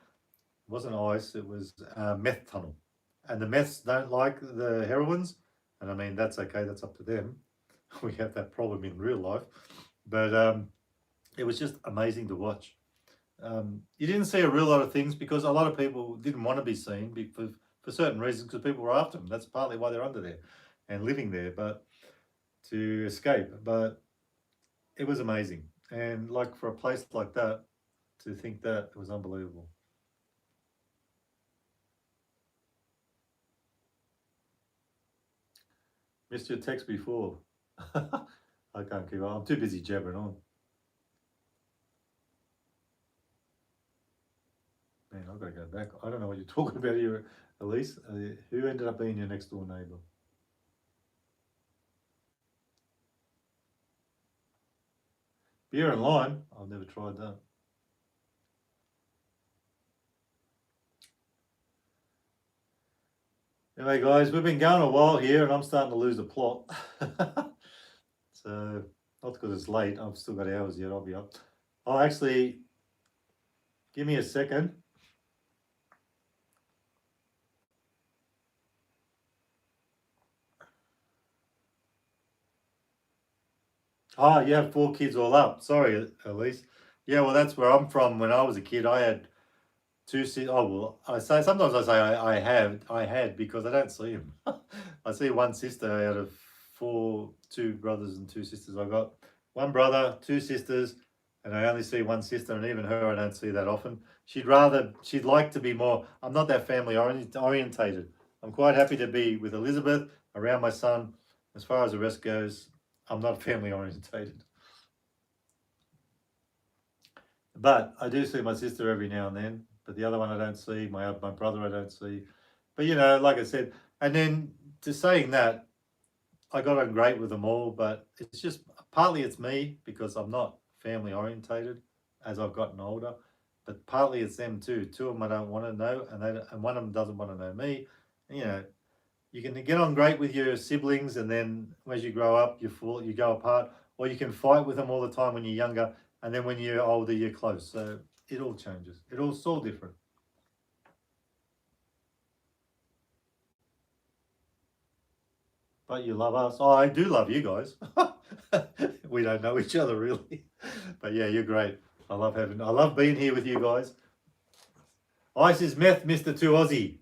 wasn't ice. It was a meth tunnel. And the meths don't like the heroines, and I mean that's okay. That's up to them. We have that problem in real life, but it was just amazing to watch. You didn't see a real lot of things because a lot of people didn't want to be seen for certain reasons because people were after them. That's partly why they're under there and living there, but to escape. But it was amazing, and like for a place like that, to think that it was unbelievable. Missed your text before. I can't keep up. I'm too busy jabbering on. Man, I've got to go back. I don't know what you're talking about here, Elise. Who ended up being your next door neighbour? Beer and lime? I've never tried that. Anyway, guys, we've been going a while here and I'm starting to lose the plot. So, not because it's late, I've still got hours yet, I'll be up. Oh, actually, give me a second. Oh, you have 4 kids all up. Sorry, Elise. Yeah, well, that's where I'm from. When I was a kid, I had 2 sisters. Oh, well, sometimes I say I had because I don't see them. I see 1 sister out of 4, 2 brothers and 2 sisters. I got 1 brother, 2 sisters, and I only see 1 sister, and even her I don't see that often. She'd like to be more. I'm not that family orientated. I'm quite happy to be with Elizabeth, around my son. As far as the rest goes, I'm not family orientated. But I do see my sister every now and then. But the other one I don't see. My brother I don't see. But you know, like I said, and then to saying that, I got on great with them all. But it's just partly it's me because I'm not family orientated as I've gotten older. But partly it's them too. 2 of them I don't want to know, and one of them doesn't want to know me. And, you know, you can get on great with your siblings, and then as you grow up, you go apart, or you can fight with them all the time when you're younger, and then when you're older, you're close. So it all changes. It's all different. But you love us. Oh, I do love you guys. We don't know each other really, but yeah, you're great. I love being here with you guys. Ice is meth, Mr. 2 Aussie.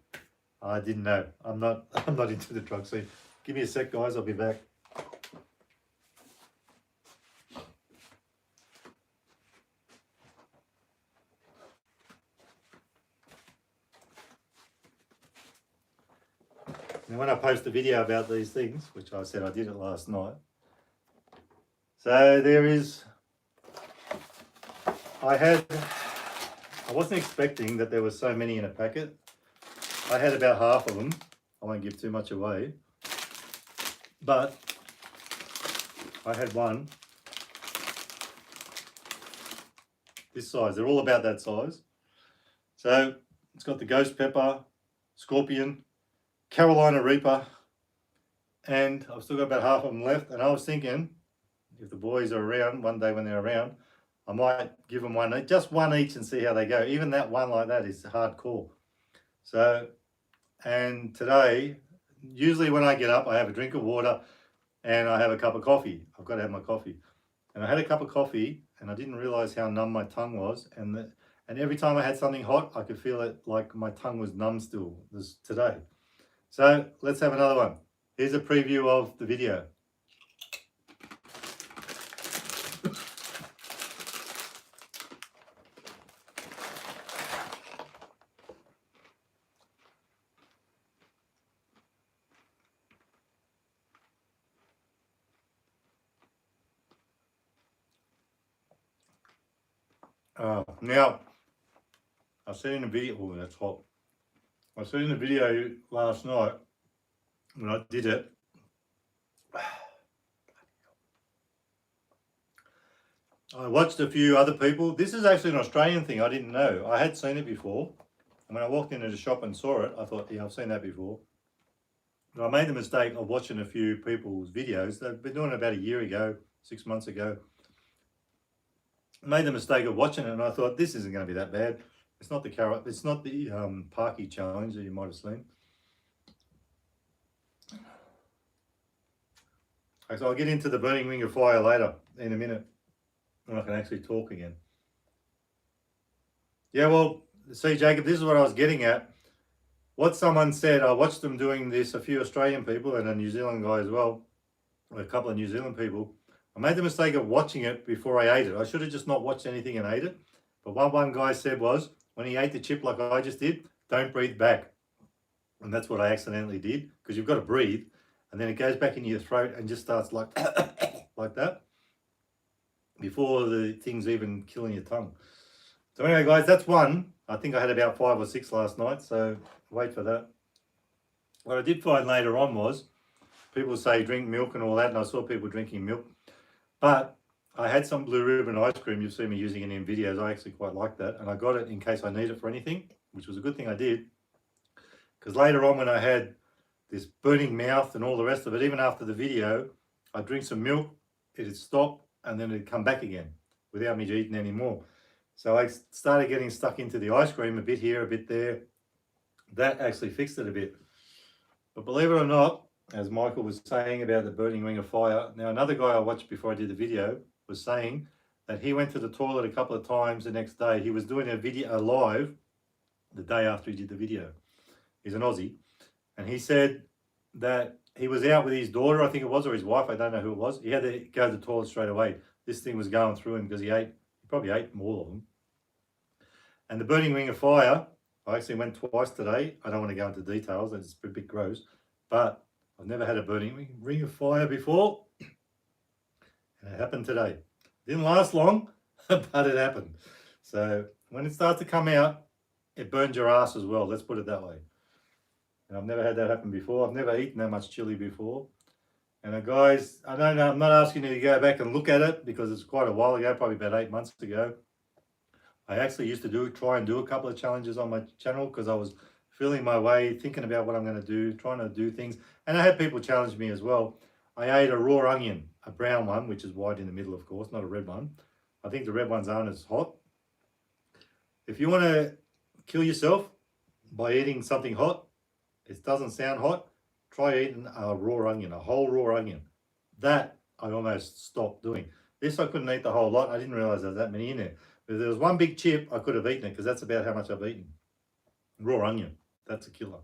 I didn't know. I'm not into the drug scene. Give me a sec, guys. I'll be back. Now, when I post a video about these things, which I said I did it last night, so there is. I wasn't expecting that there were so many in a packet. I had about half of them. I won't give too much away. But I had one this size. They're all about that size. So it's got the ghost pepper, scorpion, Carolina Reaper, and I've still got about half of them left. And I was thinking, if the boys are around, one day when they're around, I might give them just one each and see how they go. Even that one like that is hardcore. So, and today, usually when I get up, I have a drink of water and I have a cup of coffee. I've got to have my coffee. And I had a cup of coffee and I didn't realize how numb my tongue was. And every time I had something hot, I could feel it like my tongue was numb still today. So let's have another one. Here's a preview of the video. Now, I seen a video. Oh, that's hot. I seen a video last night when I did it. I watched a few other people. This is actually an Australian thing. I didn't know. I had seen it before. And when I walked into the shop and saw it, I thought, yeah, I've seen that before. I made the mistake of watching a few people's videos. They've been doing it about a year ago, 6 months ago. I made the mistake of watching it, and I thought this isn't going to be that bad. It's not the carrot. It's not the Parky challenge that you might have seen. Okay, so I'll get into the burning ring of fire later in a minute when I can actually talk again. Yeah, well, see, Jacob, this is what I was getting at. What someone said, I watched them doing this, a few Australian people and a New Zealand guy as well, or a couple of New Zealand people. I made the mistake of watching it before I ate it. I should have just not watched anything and ate it. But what one guy said was, when he ate the chip like I just did, don't breathe back. And that's what I accidentally did, because you've got to breathe, and then it goes back in your throat and just starts like like that before the thing's even killing your tongue. So anyway, guys, that's one. I think I had about 5 or 6 last night, so wait for that. What I did find later on was people say drink milk and all that, and I saw people drinking milk. But I had some blue ribbon ice cream. You've seen me using it in videos. I actually quite like that, and I got it in case I need it for anything, which was a good thing I did. Because later on when I had this burning mouth and all the rest of it, even after the video, I'd drink some milk, it'd stop, and then it'd come back again without me eating any more. So I started getting stuck into the ice cream, a bit here, a bit there. That actually fixed it a bit. But believe it or not, as Michael was saying about the burning ring of fire, now another guy I watched before I did the video was saying that he went to the toilet a couple of times the next day. He was doing a live the day after he did the video. He's an Aussie. And he said that he was out with his daughter, I think it was, or his wife, I don't know who it was. He had to go to the toilet straight away. This thing was going through him because he probably ate more of them. And the burning ring of fire, I actually went twice today. I don't want to go into details, it's a bit gross, but I've never had a burning ring of fire before. And it happened today. Didn't last long, but it happened. So when it starts to come out, it burns your ass as well. Let's put it that way. And I've never had that happen before. I've never eaten that much chili before. And guys, I don't know, I'm not asking you to go back and look at it because it's quite a while ago, probably about 8 months ago. I actually used to try and do a couple of challenges on my channel because I was feeling my way, thinking about what I'm going to do, trying to do things. And I had people challenge me as well. I ate a raw onion, a brown one, which is white in the middle, of course, not a red one. I think the red ones aren't as hot. If you want to kill yourself by eating something hot, it doesn't sound hot, try eating a raw onion, a whole raw onion. That I almost stopped doing. This I couldn't eat the whole lot. I didn't realize there was that many in there. But if there was one big chip, I could have eaten it because that's about how much I've eaten. Raw onion, that's a killer.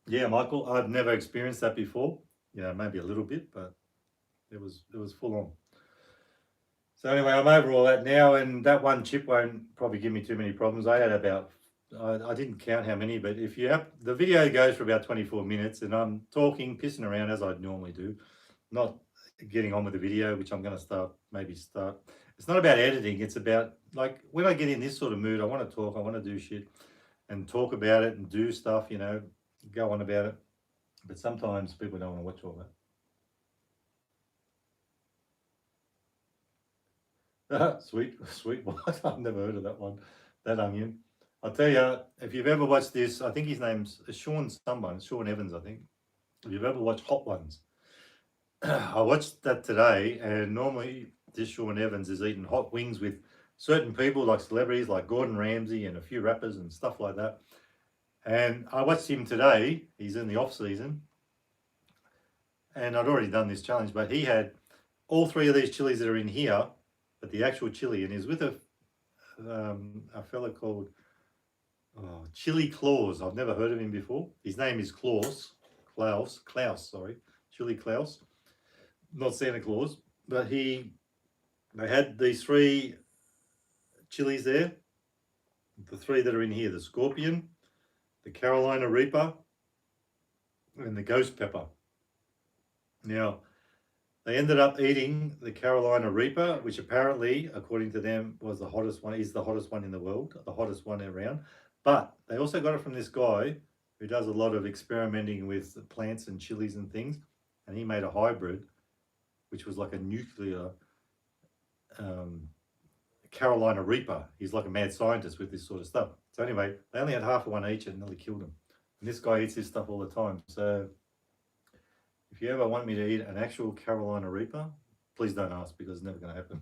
Yeah, Michael, I've never experienced that before. You know, maybe a little bit, but it was full on. So anyway, I'm over all that now, and that one chip won't probably give me too many problems. I had about, I didn't count how many, but if you have, the video goes for about 24 minutes, and I'm talking, pissing around as I normally do, not getting on with the video, which I'm going to maybe start. It's not about editing. It's about, like, when I get in this sort of mood, I want to talk, I want to do shit and talk about it and do stuff, you know, go on about it. But sometimes people don't want to watch all that. Sweet what? I've never heard of that one. That onion. I'll tell you, if you've ever watched this, I think his name's Sean Evans, I think. If you've ever watched Hot Ones, I watched that today, and normally this Sean Evans is eating hot wings with certain people, like celebrities, like Gordon Ramsay and a few rappers and stuff like that. And I watched him today. He's in the off season, and I'd already done this challenge, but he had all 3 of these chilies that are in here, but the actual chili, and he's with a fella called Chili Claus. I've never heard of him before. His name is Klaus, Chili Klaus, not Santa Claus, but they had these 3 chilies there, the 3 that are in here, the Scorpion, the Carolina Reaper, and the Ghost Pepper. Now, they ended up eating the Carolina Reaper, which apparently, according to them, is the hottest one in the world, the hottest one around. But they also got it from this guy who does a lot of experimenting with plants and chilies and things. And he made a hybrid, which was like a nuclear Carolina Reaper. He's like a mad scientist with this sort of stuff. So anyway, they only had half of one each and nearly killed him. And this guy eats this stuff all the time. So if you ever want me to eat an actual Carolina Reaper, please don't ask because it's never going to happen.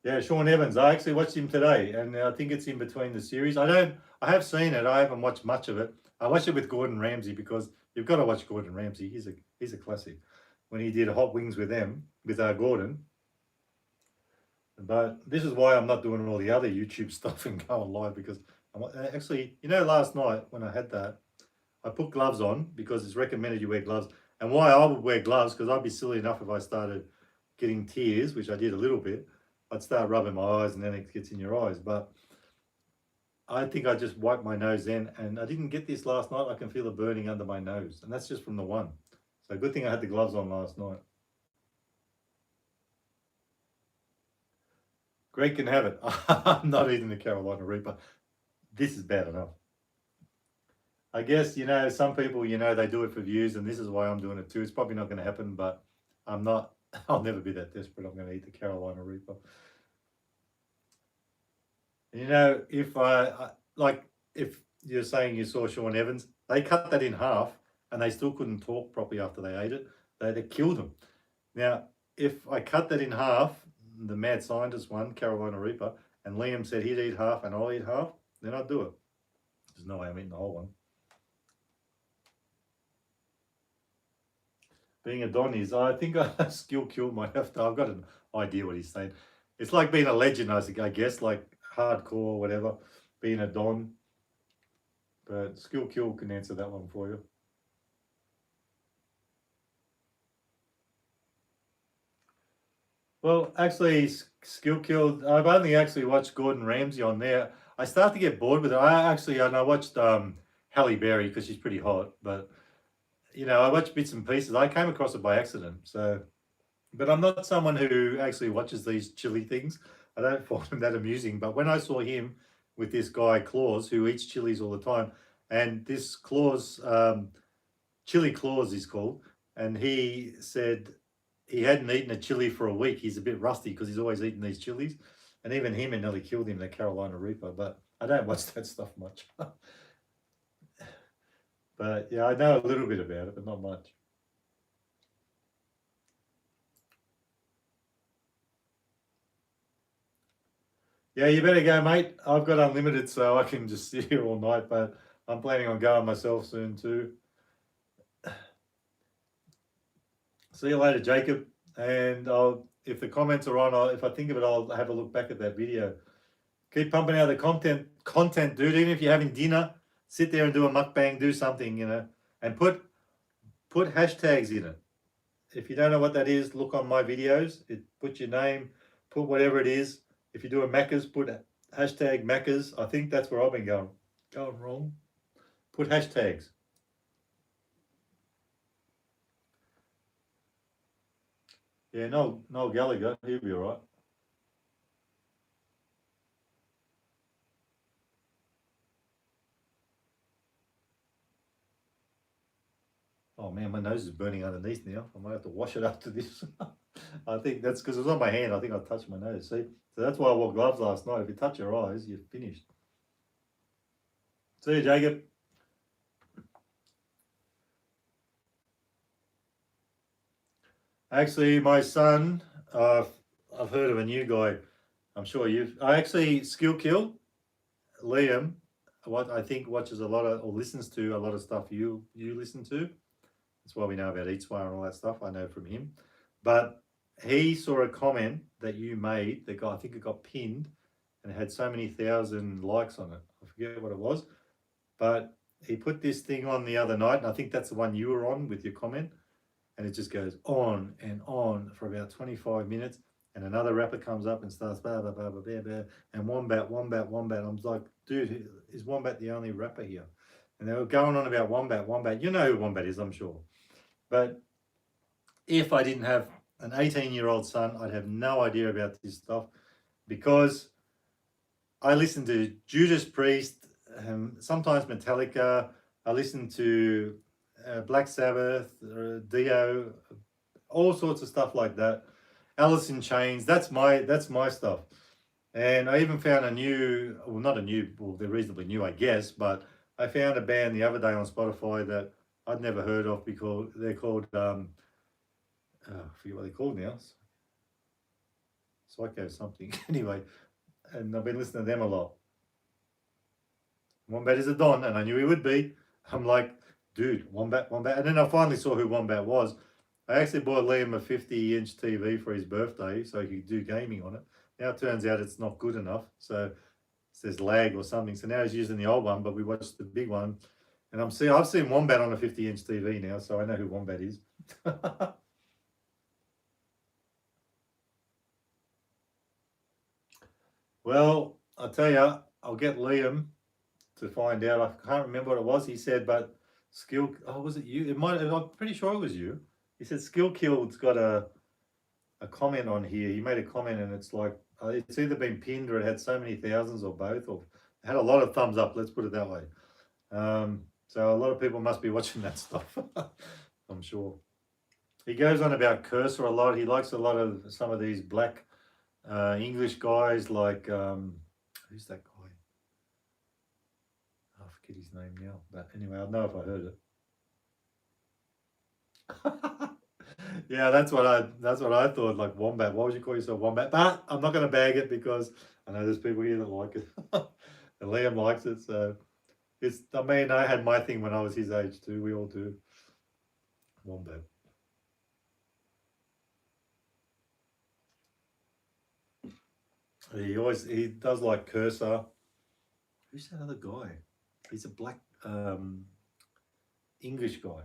Yeah, Sean Evans. I actually watched him today, and I think it's in between the series. I have seen it. I haven't watched much of it. I watched it with Gordon Ramsay because you've got to watch Gordon Ramsay. He's a classic. When he did Hot Wings with them, with Gordon. But this is why I'm not doing all the other YouTube stuff and going live because I'm actually, last night when I had that, I put gloves on because it's recommended you wear gloves. And why I would wear gloves, because I'd be silly enough if I started getting tears, which I did a little bit. I'd start rubbing my eyes and then it gets in your eyes. But I think I just wiped my nose then, and I didn't get this last night. I can feel the burning under my nose, and that's just from the one. So good thing I had the gloves on last night. Greg can have it. I'm not eating the Carolina Reaper. This is bad enough. I guess, some people, they do it for views, and this is why I'm doing it too. It's probably not going to happen, but I'm not. I'll never be that desperate. I'm going to eat the Carolina Reaper. If you're saying you saw Sean Evans, they cut that in half and they still couldn't talk properly after they ate it. They killed him. Now, if I cut that in half, the mad scientist one, Carolina Reaper, and Liam said he'd eat half and I'll eat half, then I'd do it. There's no way I'm eating the whole one. Being a Don is, I think Skill Kill might have to, I've got an idea what he's saying. It's like being a legend, I guess, like hardcore, whatever, being a Don. But Skill Kill can answer that one for you. Well, actually, Skill Kill, I've only actually watched Gordon Ramsay on there. I start to get bored with it. I watched Halle Berry because she's pretty hot, but I watch bits and pieces. I came across it by accident. But I'm not someone who actually watches these chili things. I don't find them that amusing. But when I saw him with this guy, Claus, who eats chilies all the time, and this Claus, Chili Claus is called, and he said he hadn't eaten a chili for a week. He's a bit rusty because he's always eating these chilies. And even him, it nearly killed him, the Carolina Reaper. But I don't watch that stuff much. But yeah, I know a little bit about it, but not much. Yeah, you better go, mate. I've got unlimited, so I can just sit here all night, but I'm planning on going myself soon too. See you later, Jacob. And if the comments are on, if I think of it, I'll have a look back at that video. Keep pumping out the content, dude. Even if you're having dinner, sit there and do a mukbang, do something, and put hashtags in it. If you don't know what that is, look on my videos. Put your name, put whatever it is. If you do a Macca's, put hashtag Macca's. I think that's where I've been going wrong. Put hashtags. Yeah, Noel Gallagher, he'll be all right. Oh man, my nose is burning underneath now. I might have to wash it after this. I think that's because it was on my hand. I think I touched my nose. See? So that's why I wore gloves last night. If you touch your eyes, you're finished. See you, Jacob. Actually, my son, I've heard of a new guy. I'm sure I actually, Skill Kill, Liam, what I think watches a lot of, or listens to a lot of stuff you listen to. That's why we know about Eat Swar and all that stuff. I know from him. But he saw a comment that you made that I think it got pinned and it had so many thousand likes on it. I forget what it was. But he put this thing on the other night, and I think that's the one you were on with your comment. And it just goes on and on for about 25 minutes. And another rapper comes up and starts blah, blah, blah, blah, blah, blah, and Wombat. I'm like, dude, is Wombat the only rapper here? And they were going on about Wombat. You know who Wombat is, I'm sure. But if I didn't have an 18-year-old son, I'd have no idea about this stuff because I listen to Judas Priest, sometimes Metallica. I listen to Black Sabbath, Dio, all sorts of stuff like that. Alice in Chains. That's my stuff. And I even found a new, well, not a new, well, they're reasonably new, I guess, but I found a band the other day on Spotify that I'd never heard of because they're called, I forget what they're called now. Psycho something. Anyway, and I've been listening to them a lot. Wombat is a Don, and I knew he would be. I'm like, dude, Wombat. And then I finally saw who Wombat was. I actually bought Liam a 50-inch TV for his birthday so he could do gaming on it. Now it turns out it's not good enough. So it says lag or something. So now he's using the old one, but we watched the big one. And I've seen Wombat on a 50-inch TV now, so I know who Wombat is. Well, I'll tell you, I'll get Liam to find out. I can't remember what it was he said, but Skill. Oh, was it you? It might. I'm pretty sure it was you. He said Skill Killed's got a comment on here. He made a comment, and it's like it's either been pinned or it had so many thousands or both, or it had a lot of thumbs up. Let's put it that way. So a lot of people must be watching that stuff. I'm sure. He goes on about Cursor a lot. He likes a lot of some of these black English guys like who's that guy? I forget his name now, but anyway, I know if I heard it. Yeah, that's what I thought. Like Wombat. Why would you call yourself Wombat? But I'm not going to bag it because I know there's people here that like it, and Liam likes it. So it's. I mean, I had my thing when I was his age too. We all do. Wombat. He does like Cursor. Who's that other guy? He's a black English guy.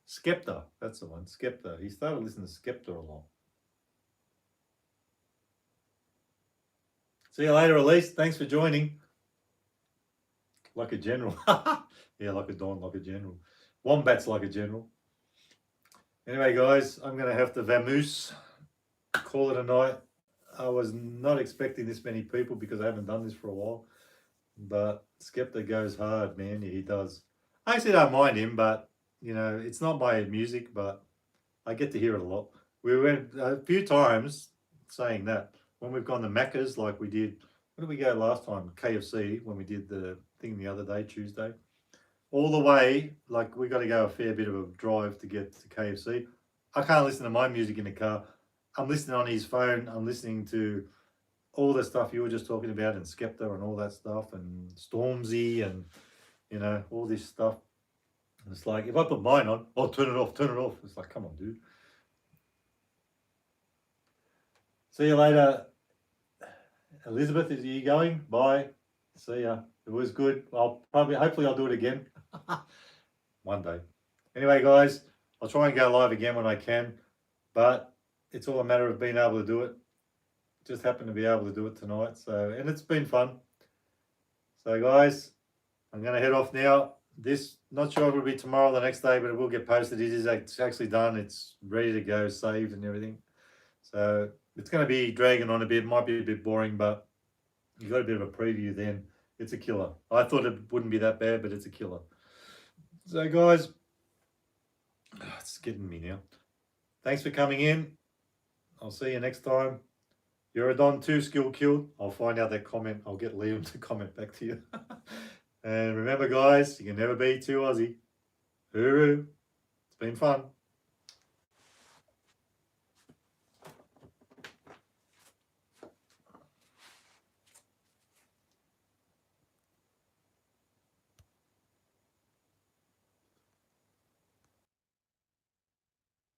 Skepta, that's the one. Skepta. He started listening to Skepta a lot. See you later, Elise. Thanks for joining. Like a general. Yeah, like a Don, like a general. Wombat's like a general. Anyway, guys, I'm going to have to vamoose. Call it a night. I was not expecting this many people because I haven't done this for a while. But Skepta goes hard, man. Yeah, he does. I actually don't mind him, but, you know, it's not my music, but I get to hear it a lot. We went a few times saying that when we've gone to Macca's, like we did, where did we go last time? KFC, when we did the thing the other day, Tuesday. All the way, like we got to go a fair bit of a drive to get to KFC. I can't listen to my music in the car. I'm listening on his phone. I'm listening to all the stuff you were just talking about and Skepta and all that stuff and Stormzy and, you know, all this stuff. And it's like, if I put mine on, oh, turn it off, turn it off. It's like, come on, dude. See you later. Elizabeth, is you going? Bye. See ya. It was good. Hopefully I'll do it again. One day. Anyway, guys, I'll try and go live again when I can, but it's all a matter of being able to do it. Just happened to be able to do it tonight. So, and it's been fun. So guys, I'm going to head off now. This, not sure if it'll be tomorrow or the next day, but it will get posted. It's actually done. It's ready to go, saved and everything. So it's going to be dragging on a bit. Might be a bit boring, but you got a bit of a preview then. It's a killer. I thought it wouldn't be that bad, but it's a killer. So guys, it's getting me now. Thanks for coming in. I'll see you next time. You're a Don too, Skill Killed. I'll find out that comment. I'll get Liam to comment back to you. And remember, guys, you can never be too Aussie. Hooroo. It's been fun.